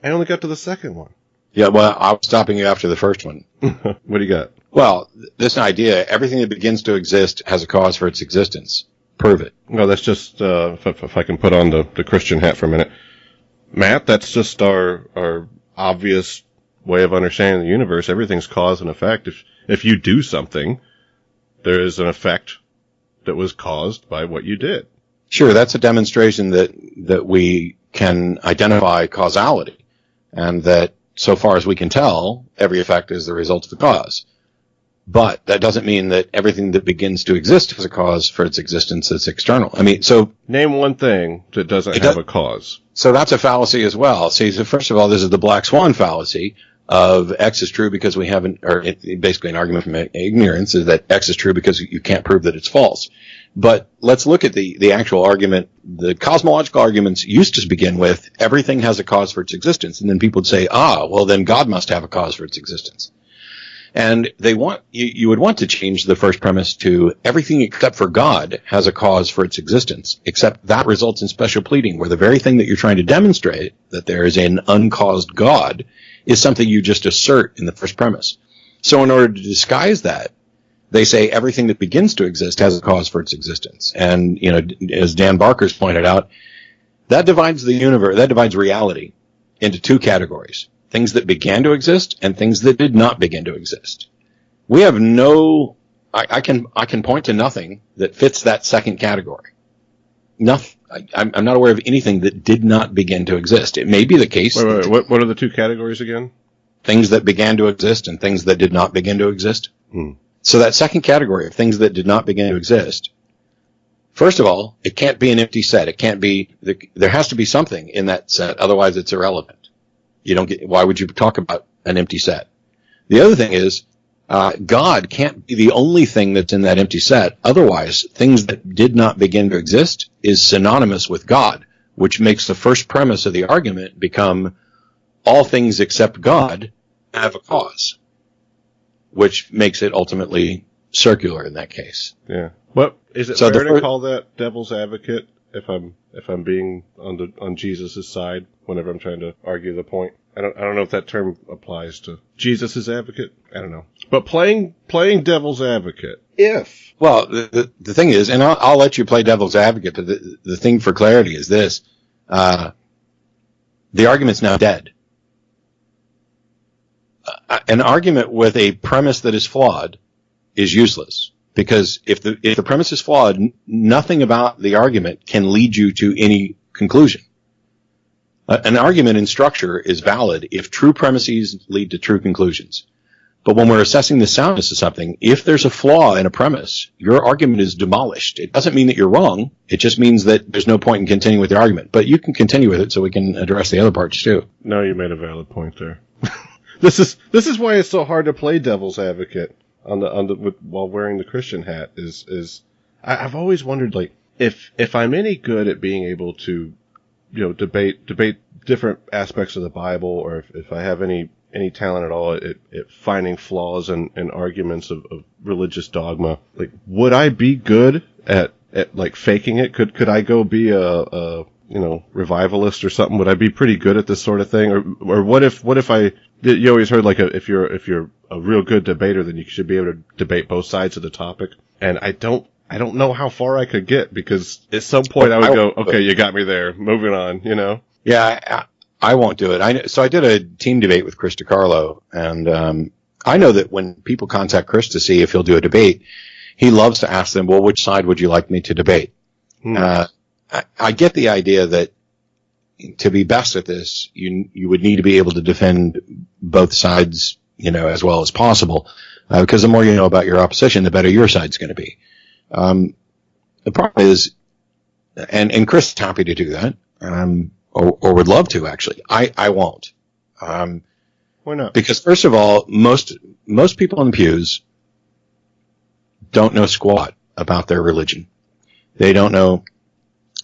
I only got to the second one. Yeah, well, I was stopping you after the first one. What do you got? Well, this idea, everything that begins to exist has a cause for its existence. Prove it. No, that's just, if I can put on the Christian hat for a minute. Matt, that's just our obvious way of understanding the universe. Everything's cause and effect. If you do something, there is an effect that was caused by what you did. Sure, that's a demonstration that we can identify causality, and that so far as we can tell, every effect is the result of the cause. But that doesn't mean that everything that begins to exist has a cause for its existence that's external. I mean, so... Name one thing that doesn't have a cause. So that's a fallacy as well. See, so first of all, this is the black swan fallacy of X is true because we haven't, or basically an argument from ignorance is that X is true because you can't prove that it's false. But let's look at the actual argument. The cosmological arguments used to begin with everything has a cause for its existence. And then people would say, well, then God must have a cause for its existence. And you would want to change the first premise to everything except for God has a cause for its existence, except that results in special pleading, where the very thing that you're trying to demonstrate, that there is an uncaused God, is something you just assert in the first premise. So in order to disguise that, they say everything that begins to exist has a cause for its existence. And, as Dan Barker's pointed out, that divides the universe, that divides reality into two categories. Things that began to exist and things that did not begin to exist. We have I can point to nothing that fits that second category. Nothing. I'm not aware of anything that did not begin to exist. It may be the case. Wait. What are the two categories again? Things that began to exist and things that did not begin to exist. So that second category of things that did not begin to exist, first of all, it can't be an empty set. It can't be, there has to be something in that set, otherwise it's irrelevant. Why would you talk about an empty set? The other thing is, God can't be the only thing that's in that empty set. Otherwise, things that did not begin to exist is synonymous with God, which makes the first premise of the argument become all things except God have a cause, which makes it ultimately circular in that case. Yeah. What is it fair to call that devil's advocate if I'm being on Jesus' side whenever I'm trying to argue the point? I don't know if that term applies to Jesus' advocate. I don't know. But playing devil's advocate. Well, the thing is, and I'll let you play devil's advocate, but the thing for clarity is this. The argument's now dead. An argument with a premise that is flawed is useless, because if the premise is flawed, nothing about the argument can lead you to any conclusion. An argument in structure is valid if true premises lead to true conclusions. But when we're assessing the soundness of something, if there's a flaw in a premise, your argument is demolished. It doesn't mean that you're wrong. It just means that there's no point in continuing with the argument. But you can continue with it so we can address the other parts too. No, you made a valid point there. This is why it's so hard to play devil's advocate while wearing the Christian hat. I've always wondered, like, if I'm any good at being able to, debate different aspects of the Bible, or if I have any talent at all at finding flaws in arguments of religious dogma, like, would I be good at like faking it? Could I go be a revivalist or something? Would I be pretty good at this sort of thing? Or what if you always heard, like, if you're a real good debater, then you should be able to debate both sides of the topic. And I don't know how far I could get, because at some point I would go, okay, you got me there. Moving on, Yeah, I won't do it. So I did a team debate with Chris DiCarlo, and I know that when people contact Chris to see if he'll do a debate, he loves to ask them, well, which side would you like me to debate? I get the idea that to be best at this, you would need to be able to defend both sides, as well as possible, because the more you know about your opposition, the better your side's going to be. The problem is, and Chris is happy to do that, or would love to, actually. I won't. Why not? Because first of all, most people in the pews don't know squat about their religion. They don't know.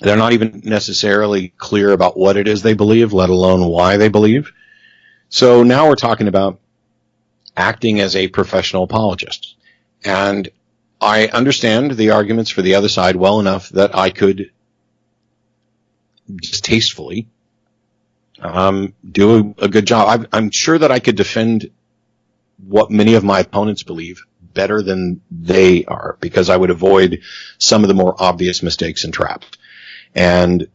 They're not even necessarily clear about what it is they believe, let alone why they believe. So now we're talking about acting as a professional apologist. And I understand the arguments for the other side well enough that I could just tastefully do a good job. I'm sure that I could defend what many of my opponents believe better than they are, because I would avoid some of the more obvious mistakes and traps. And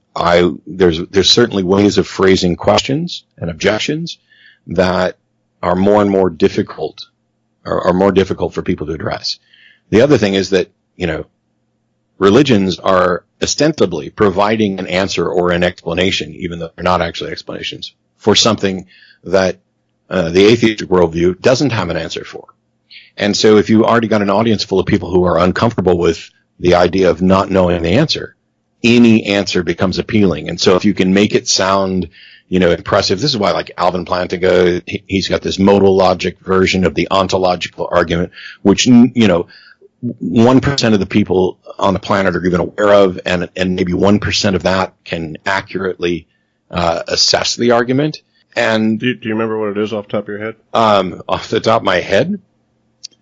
there's certainly ways of phrasing questions and objections that are more and more difficult, or are more difficult for people to address. The other thing is that, religions are ostensibly providing an answer or an explanation, even though they're not actually explanations, for something that the atheistic worldview doesn't have an answer for. And so if you already got an audience full of people who are uncomfortable with the idea of not knowing the answer, any answer becomes appealing. And so if you can make it sound, impressive, this is why like Alvin Plantinga, he's got this modal logic version of the ontological argument, which, 1% of the people on the planet are even aware of, and maybe 1% of that can accurately assess the argument. And do you remember what it is off the top of your head? Off the top of my head,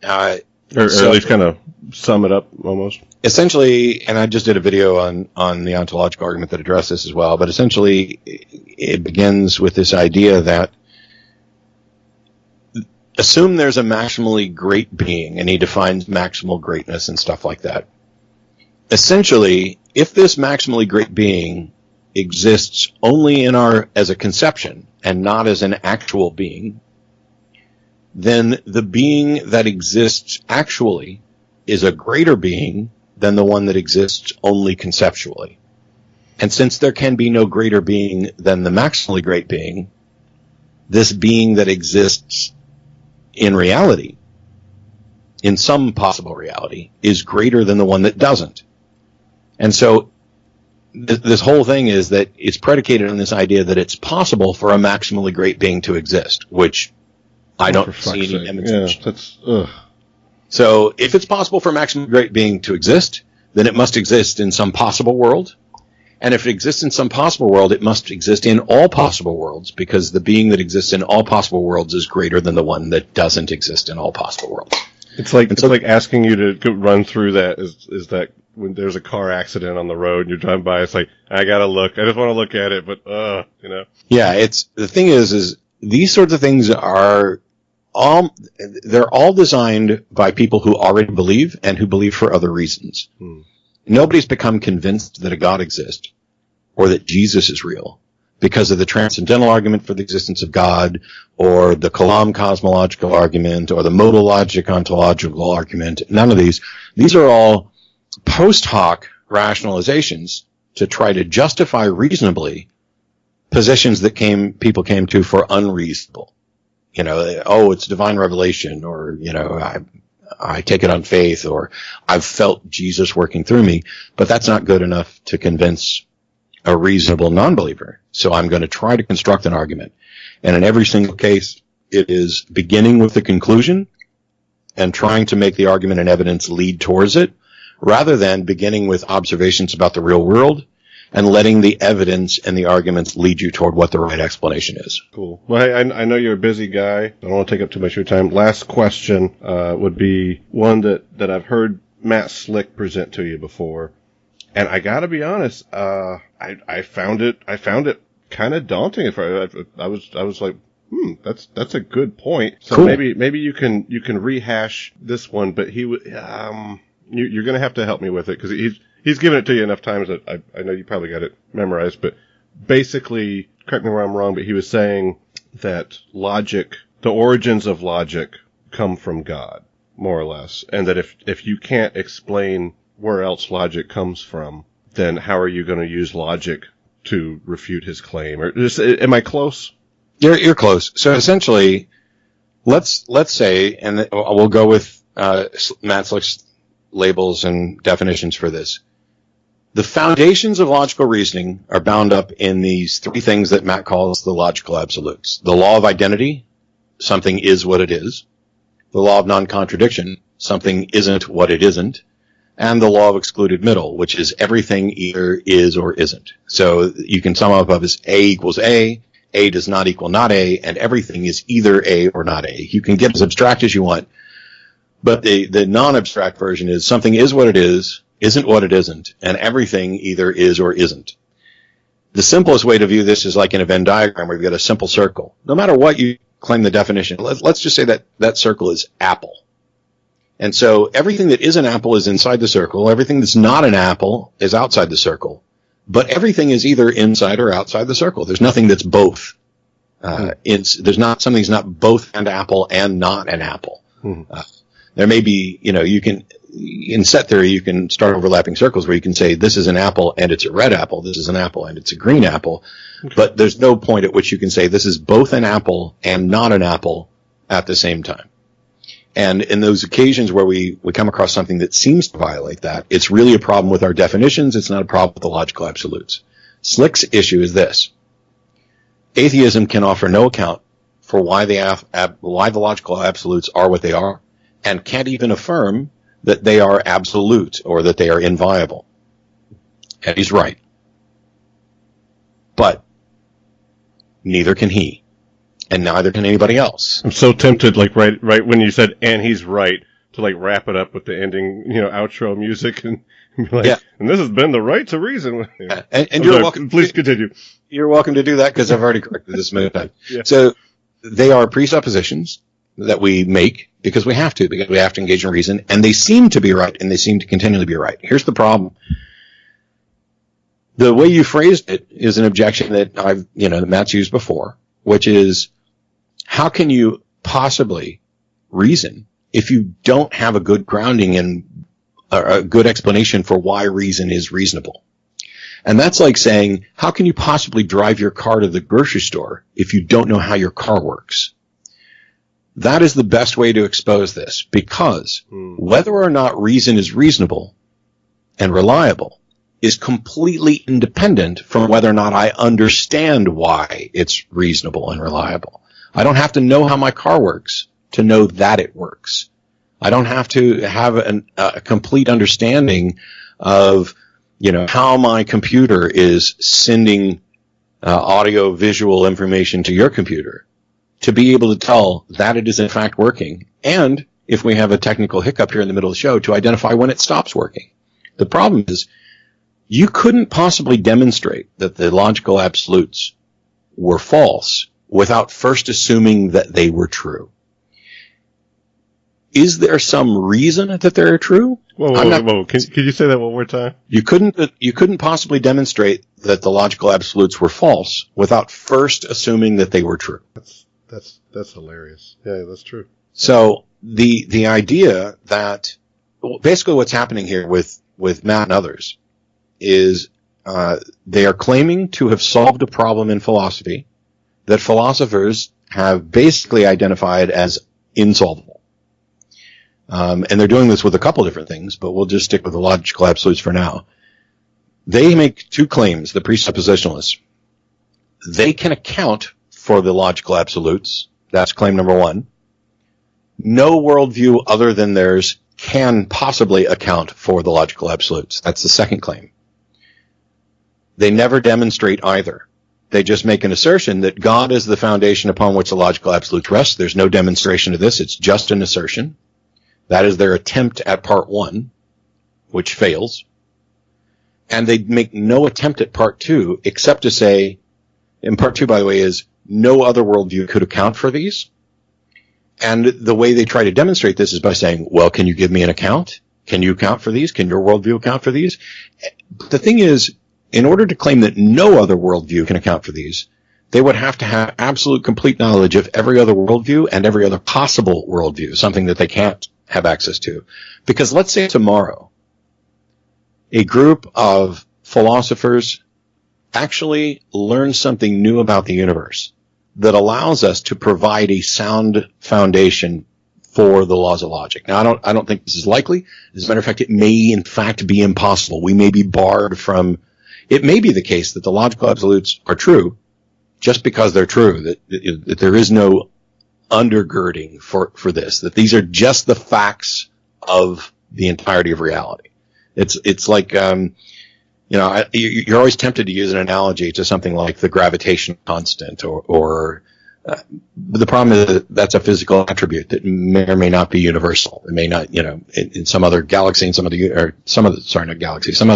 or at least kind of sum it up almost. Essentially, and I just did a video on the ontological argument that addressed this as well. But essentially, it begins with this idea that assume there's a maximally great being, and he defines maximal greatness and stuff like that. Essentially, if this maximally great being exists only as a conception and not as an actual being, then the being that exists actually is a greater being than the one that exists only conceptually. And since there can be no greater being than the maximally great being, this being that exists in reality, in some possible reality, is greater than the one that doesn't. And so this whole thing is that it's predicated on this idea that it's possible for a maximally great being to exist, which I don't see any demonstration. Yeah, so if it's possible for a maximally great being to exist, then it must exist in some possible world. And if it exists in some possible world, it must exist in all possible worlds, because the being that exists in all possible worlds is greater than the one that doesn't exist in all possible worlds. It's like asking you to run through that is that when there's a car accident on the road and you're driving by, it's like, I gotta look. I just want to look at it, but Yeah, the thing is these sorts of things they're all designed by people who already believe and who believe for other reasons. Nobody's become convinced that a God exists or that Jesus is real because of the transcendental argument for the existence of God, or the Kalam cosmological argument, or the modal logic ontological argument. None of these. These are all post hoc rationalizations to try to justify reasonably positions that people came to for unreasonable. It's divine revelation, or, I take it on faith, or I've felt Jesus working through me, but that's not good enough to convince a reasonable non-believer. So I'm going to try to construct an argument. And in every single case, it is beginning with the conclusion and trying to make the argument and evidence lead towards it, rather than beginning with observations about the real world and letting the evidence and the arguments lead you toward what the right explanation is. Cool. Well, hey, I know you're a busy guy. I don't want to take up too much of your time. Last question would be one that I've heard Matt Slick present to you before, and I got to be honest, I found it kind of daunting. I was like, that's a good point. So cool. maybe you can rehash this one, but you're going to have to help me with it, because he's given it to you enough times that I know you probably got it memorized, but basically, correct me where I'm wrong, but he was saying that logic, the origins of logic, come from God, more or less, and that if you can't explain where else logic comes from, then how are you going to use logic to refute his claim? Or am I close? You're close. So essentially, let's say, and we'll go with Matt Slick's labels and definitions for this. The foundations of logical reasoning are bound up in these three things that Matt calls the logical absolutes. The law of identity, something is what it is. The law of non-contradiction, something isn't what it isn't. and the law of excluded middle, which is everything either is or isn't. So you can sum up as A equals A does not equal not A, and everything is either A or not A. You can get as abstract as you want, but the non-abstract version is something is what it is, isn't what it isn't, and everything either is or isn't. The simplest way to view this is like in a Venn diagram where you've got a simple circle. No matter what you claim the definition, let's just say that circle is apple. And so everything that is an apple is inside the circle. Everything that's not an apple is outside the circle. But everything is either inside or outside the circle. There's nothing that's both. Something's not both an apple and not an apple. There may be, in set theory, you can start overlapping circles where you can say this is an apple and it's a red apple. This is an apple and it's a green apple. Okay. But there's no point at which you can say this is both an apple and not an apple at the same time. And in those occasions where we come across something that seems to violate that, it's really a problem with our definitions. It's not a problem with the logical absolutes. Slick's issue is this. Atheism can offer no account for why the logical absolutes are what they are, and can't even affirm that they are absolute or that they are inviolable. And he's right. But neither can he. And neither can anybody else. I'm so tempted, right when you said, and he's right, to wrap it up with the ending, outro music and be like, yeah. And this has been the right to reason. And you're welcome. Please continue. You're welcome to do that because I've already corrected this many times. Yeah. So they are presuppositions that we make because we have to engage in reason, and they seem to be right, and they seem to continually be right. Here's the problem. The way you phrased it is an objection that that Matt's used before, which is, how can you possibly reason if you don't have a good grounding and a good explanation for why reason is reasonable? And that's like saying, how can you possibly drive your car to the grocery store if you don't know how your car works? That is the best way to expose this, because whether or not reason is reasonable and reliable is completely independent from whether or not I understand why it's reasonable and reliable. I don't have to know how my car works to know that it works. I don't have to have a complete understanding of, how my computer is sending audio visual information to your computer to be able to tell that it is in fact working. And if we have a technical hiccup here in the middle of the show, to identify when it stops working. The problem is, you couldn't possibly demonstrate that the logical absolutes were false without first assuming that they were true. Is there some reason that they're true? Whoa. Can you say that one more time? You couldn't possibly demonstrate that the logical absolutes were false without first assuming that they were true. That's hilarious. Yeah, that's true. So the idea that basically what's happening here with Matt and others is they are claiming to have solved a problem in philosophy that philosophers have basically identified as insolvable. And they're doing this with a couple different things, but we'll just stick with the logical absolutes for now. They make two claims, the presuppositionalists. They can account for the logical absolutes. That's claim number one. No worldview other than theirs can possibly account for the logical absolutes. That's the second claim. They never demonstrate either. They just make an assertion that God is the foundation upon which the logical absolutes rest. There's no demonstration of this. It's just an assertion. That is their attempt at part one, which fails. And they make no attempt at part two, except to say, and part two, by the way, is no other worldview could account for these. And the way they try to demonstrate this is by saying, well, can you give me an account? Can you account for these? Can your worldview account for these? The thing is, in order to claim that no other worldview can account for these, they would have to have absolute complete knowledge of every other worldview and every other possible worldview, something that they can't have access to. Because let's say tomorrow, a group of philosophers actually learn something new about the universe that allows us to provide a sound foundation for the laws of logic. Now, I don't think this is likely. As a matter of fact, it may in fact be impossible. We may be barred from. It may be the case that the logical absolutes are true just because they're true, that there is no undergirding for this, that these are just the facts of the entirety of reality. It's like, you're always tempted to use an analogy to something like the gravitational constant or the problem is that that's a physical attribute that may or may not be universal. It may not, in some other galaxy, in some other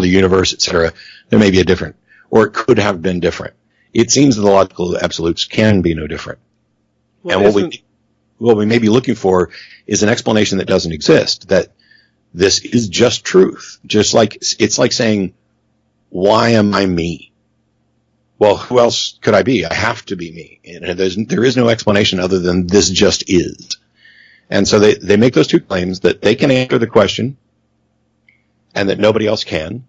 universe, etc. There may be a different, or it could have been different. It seems that the logical absolutes can be no different. Well, and what we may be looking for is an explanation that doesn't exist, that this is just truth. Just like, it's like saying, why am I me? Well, who else could I be? I have to be me. And there is no explanation other than this just is. And so they make those two claims that they can answer the question and that nobody else can.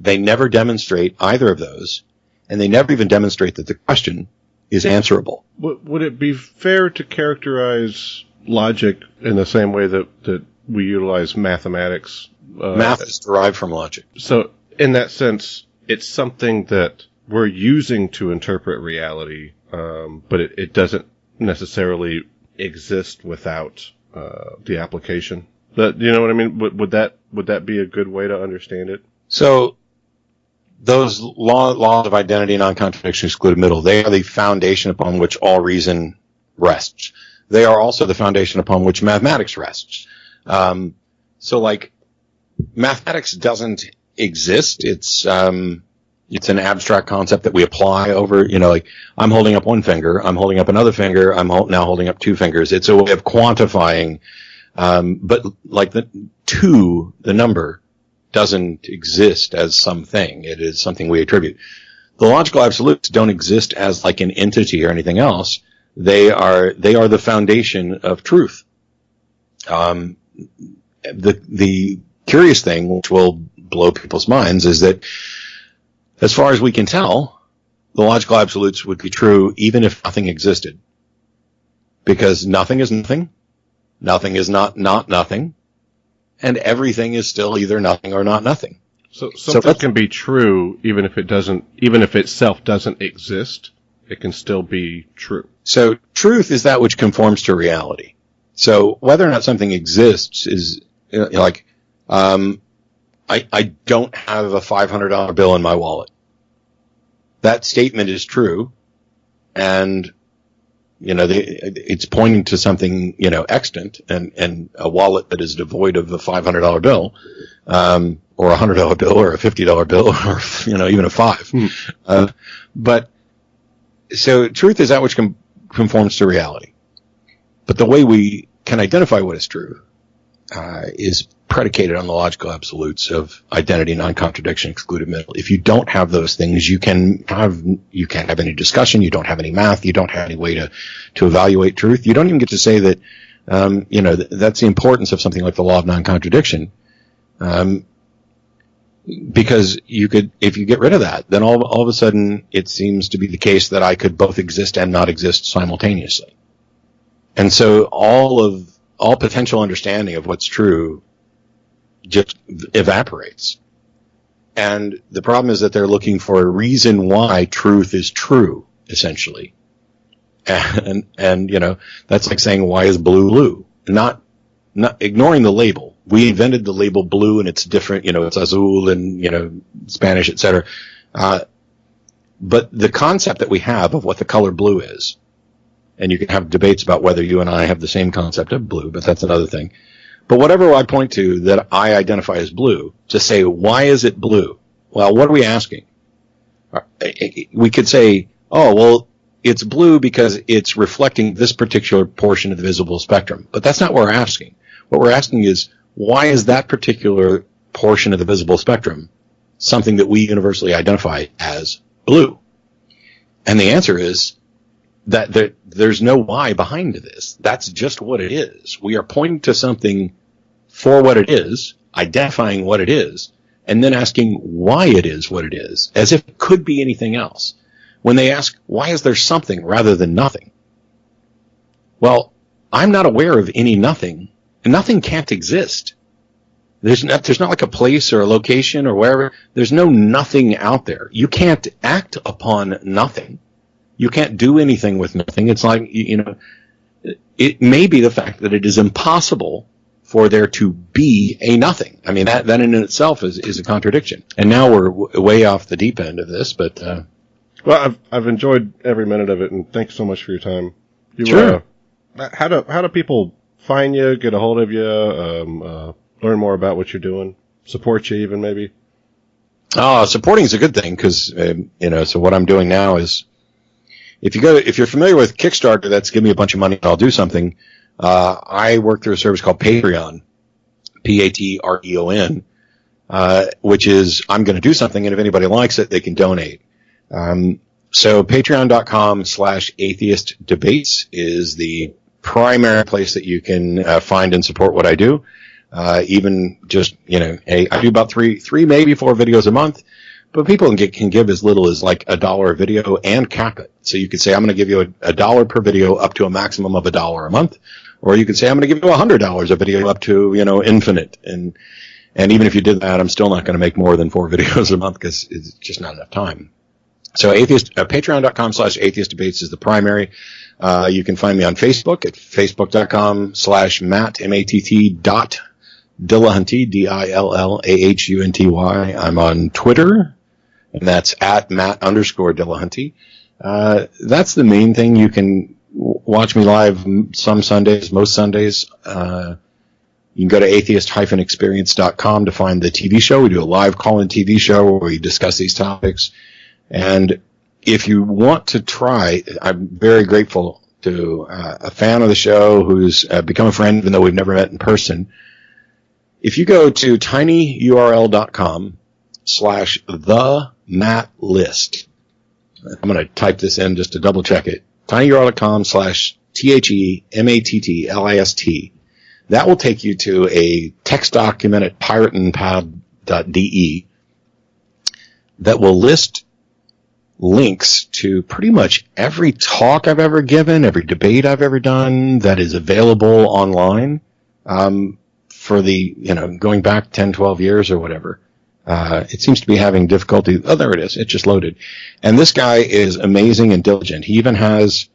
They never demonstrate either of those, and they never even demonstrate that the question is answerable. Would it be fair to characterize logic in the same way that we utilize mathematics? Math is derived from logic. So, in that sense, it's something that we're using to interpret reality, but it doesn't necessarily exist without the application. But you know what I mean? Would that be a good way to understand it? So, those laws of identity, non-contradiction, excluded middle, they are the foundation upon which all reason rests. They are also the foundation upon which mathematics rests. So, like, mathematics doesn't exist. It's an abstract concept that we apply over, like, I'm holding up one finger, I'm holding up another finger, I'm now holding up two fingers. It's a way of quantifying, but like the number doesn't exist as something. It is something we attribute. The logical absolutes don't exist as like an entity or anything else. They are the foundation of truth. The curious thing, which will blow people's minds, is that as far as we can tell, the logical absolutes would be true even if nothing existed. Because nothing is nothing. Nothing is not nothing. And everything is still either nothing or not nothing. So something can be true even if itself doesn't exist. It can still be true. So truth is that which conforms to reality. So whether or not something exists is like, I don't have a $500 bill in my wallet. That statement is true, and it's pointing to something extant, and a wallet that is devoid of a $500 bill, or a $100 bill, or a $50 bill, or even a $5. But so truth is that which conforms to reality. But the way we can identify what is true is predicated on the logical absolutes of identity, non-contradiction, excluded middle. If you don't have those things, you can't have any discussion, you don't have any math, you don't have any way to evaluate truth. You don't even get to say that, that's the importance of something like the law of non-contradiction. Because if you get rid of that, then all of a sudden it seems to be the case that I could both exist and not exist simultaneously. And so all potential understanding of what's true just evaporates. And the problem is that they're looking for a reason why truth is true, essentially. And that's like saying, why is blue? Not ignoring the label. We invented the label blue, and it's different, it's azul and, Spanish, etc. But the concept that we have of what the color blue is, and you can have debates about whether you and I have the same concept of blue, but that's another thing. But whatever I point to that I identify as blue, to say, why is it blue? Well, what are we asking? We could say, oh, well, it's blue because it's reflecting this particular portion of the visible spectrum. But that's not what we're asking. What we're asking is, why is that particular portion of the visible spectrum something that we universally identify as blue? And the answer is that there's no why behind this. That's just what it is. We are pointing to something for what it is, identifying what it is, and then asking why it is what it is, as if it could be anything else. When they ask, why is there something rather than nothing? Well, I'm not aware of any nothing, and nothing can't exist. There's not like a place or a location or wherever. There's no nothing out there. You can't act upon nothing. You can't do anything with nothing. It's like, it may be the fact that it is impossible for there to be a nothing. I mean, that in itself is a contradiction. And now we're way off the deep end of this, but well, I've enjoyed every minute of it, and thanks so much for your time. Sure. How do people find you, get a hold of you, learn more about what you're doing, support you even maybe? Supporting is a good thing because so what I'm doing now is if you're familiar with Kickstarter, that's give me a bunch of money and I'll do something. I work through a service called Patreon, Patreon, which is I'm going to do something, and if anybody likes it, they can donate. So patreon.com/atheistdebates is the primary place that you can find and support what I do. Even just, I do about three, maybe 4 videos a month, but people can give as little as like $1 a video and cap it. So you could say, I'm going to give you $1 per video up to a maximum of $1 a month. Or you could say, I'm going to give you $100 a video up to, infinite. And even if you did that, I'm still not going to make more than 4 videos a month because it's just not enough time. So patreon.com/atheistdebates is the primary. You can find me on Facebook at facebook.com/Matt, Dillahunty, Dillahunty. I'm on Twitter, and that's at Matt_Dillahunty. That's the main thing. You can watch me live some Sundays, most Sundays. You can go to atheist-experience.com to find the TV show. We do a live call-in TV show where we discuss these topics. And if you want to try, I'm very grateful to a fan of the show who's become a friend even though we've never met in person. If you go to tinyurl.com/themattlist, I'm going to type this in just to double check it. tinyurl.com/themattlist. That will take you to a text document at pirateandpad.de that will list links to pretty much every talk I've ever given, every debate I've ever done that is available online. For the, going back 10, 12 years or whatever. It seems to be having difficulty. Oh, there it is. It just loaded. And this guy is amazing and diligent. He even has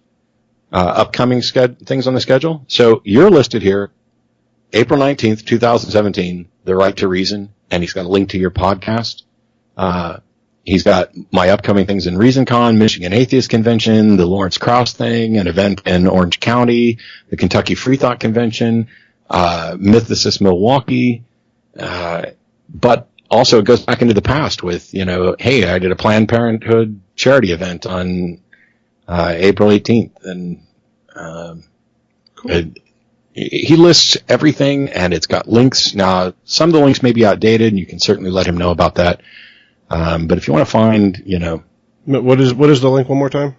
upcoming things on the schedule. So you're listed here, April 19th, 2017, The Right to Reason, and he's got a link to your podcast. He's got my upcoming things in ReasonCon, Michigan Atheist Convention, the Lawrence Krauss thing, an event in Orange County, the Kentucky Free Thought Convention, Mythicist Milwaukee, but also it goes back into the past with, hey, I did a Planned Parenthood charity event on April 18th, and cool. He lists everything, and it's got links. Now, some of the links may be outdated, and you can certainly let him know about that. But if you want to find, What is the link one more time?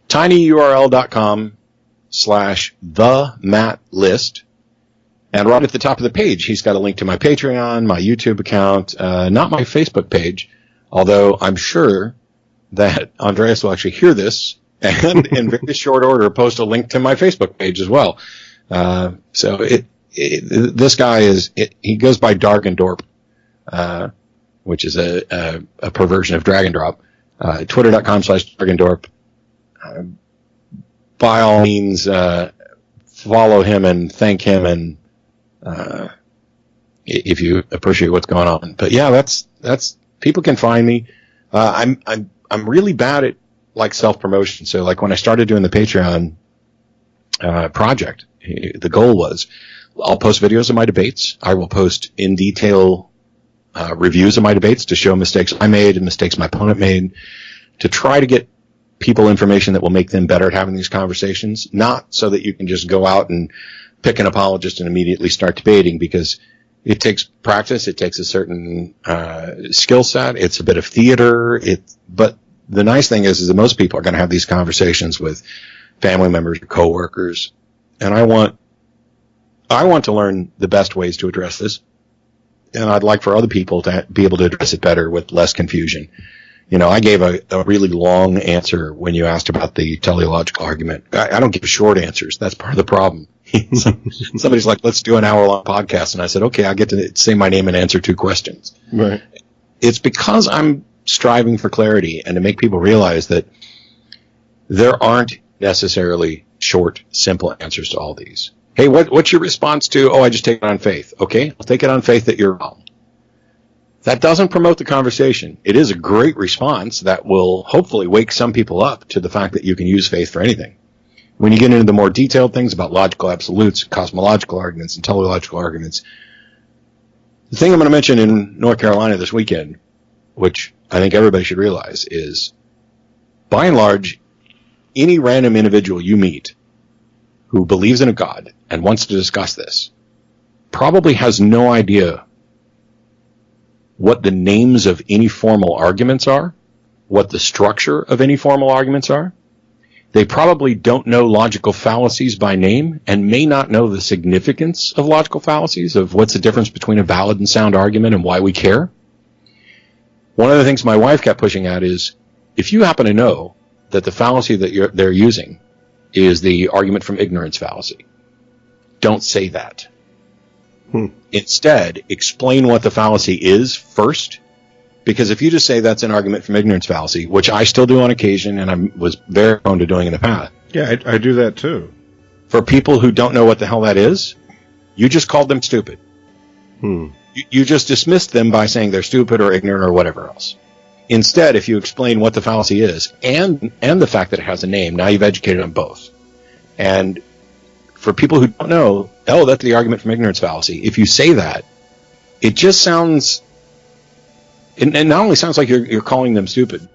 tinyurl.com/themattlist. And right at the top of the page, he's got a link to my Patreon, my YouTube account, not my Facebook page, although I'm sure that Andreas will actually hear this and in very short order post a link to my Facebook page as well. So this guy he goes by Dargendorp, which is a perversion of Drag and Drop. Twitter.com/Dargendorp. By all means, follow him and thank him and, if you appreciate what's going on. But yeah, that's people can find me. I'm really bad at like self-promotion. So like when I started doing the Patreon project, the goal was I'll post videos of my debates. I will post in detail reviews of my debates to show mistakes I made and mistakes my opponent made, to try to get people information that will make them better at having these conversations, not so that you can just go out and pick an apologist and immediately start debating, because it takes practice, it takes a certain skill set, it's a bit of theater, but the nice thing is that most people are going to have these conversations with family members, coworkers, and I want to learn the best ways to address this, and I'd like for other people to be able to address it better with less confusion. I gave a really long answer when you asked about the teleological argument. I don't give short answers. That's part of the problem. Somebody's like, let's do an hour-long podcast. And I said, okay, I get to say my name and answer 2 questions. Right. It's because I'm striving for clarity and to make people realize that there aren't necessarily short, simple answers to all these. Hey, what's your response to, I just take it on faith. Okay, I'll take it on faith that you're wrong. That doesn't promote the conversation. It is a great response that will hopefully wake some people up to the fact that you can use faith for anything. When you get into the more detailed things about logical absolutes, cosmological arguments, and teleological arguments, the thing I'm going to mention in North Carolina this weekend, which I think everybody should realize, is by and large, any random individual you meet who believes in a God and wants to discuss this probably has no idea what the names of any formal arguments are, what the structure of any formal arguments are. They probably don't know logical fallacies by name and may not know the significance of logical fallacies, of what's the difference between a valid and sound argument and why we care. One of the things my wife kept pushing at is, if you happen to know that the fallacy that they're using is the argument from ignorance fallacy, don't say that. Instead, explain what the fallacy is first, because if you just say that's an argument from ignorance fallacy, which I still do on occasion and I was very prone to doing in the past. Yeah, I do that too. For people who don't know what the hell that is, you just called them stupid. You just dismissed them by saying they're stupid or ignorant or whatever else. Instead, if you explain what the fallacy is and the fact that it has a name, now you've educated them both. And for people who don't know, that's the argument from ignorance fallacy. If you say that, it just sounds, and not only sounds like you're calling them stupid,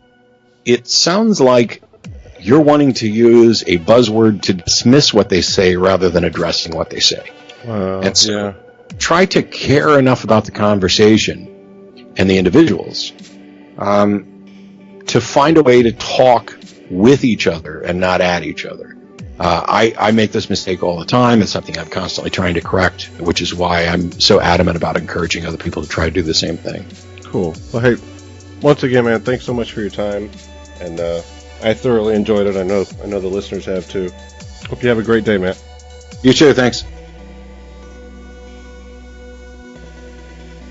it sounds like you're wanting to use a buzzword to dismiss what they say rather than addressing what they say. And so try to care enough about the conversation and the individuals to find a way to talk with each other and not at each other. I make this mistake all the time. It's something I'm constantly trying to correct, which is why I'm so adamant about encouraging other people to try to do the same thing. Cool. Well, hey, once again, man, thanks so much for your time, and I thoroughly enjoyed it. I know the listeners have too. Hope you have a great day, Matt. You too. Thanks.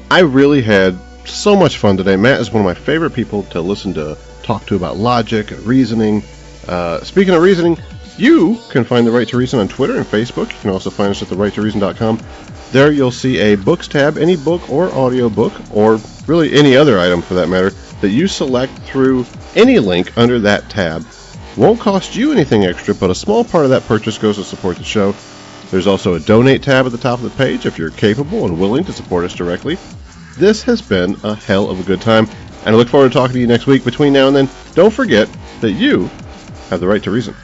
I really had so much fun today. Matt is one of my favorite people to listen to, talk to about logic and reasoning. Speaking of reasoning, you can find The Right to Reason on Twitter and Facebook. You can also find us at therighttoreason.com. There you'll see a books tab. Any book or audio book, or really any other item for that matter, that you select through any link under that tab won't cost you anything extra, but a small part of that purchase goes to support the show. There's also a donate tab at the top of the page if you're capable and willing to support us directly. This has been a hell of a good time, and I look forward to talking to you next week. Between now and then, don't forget that you have the right to reason.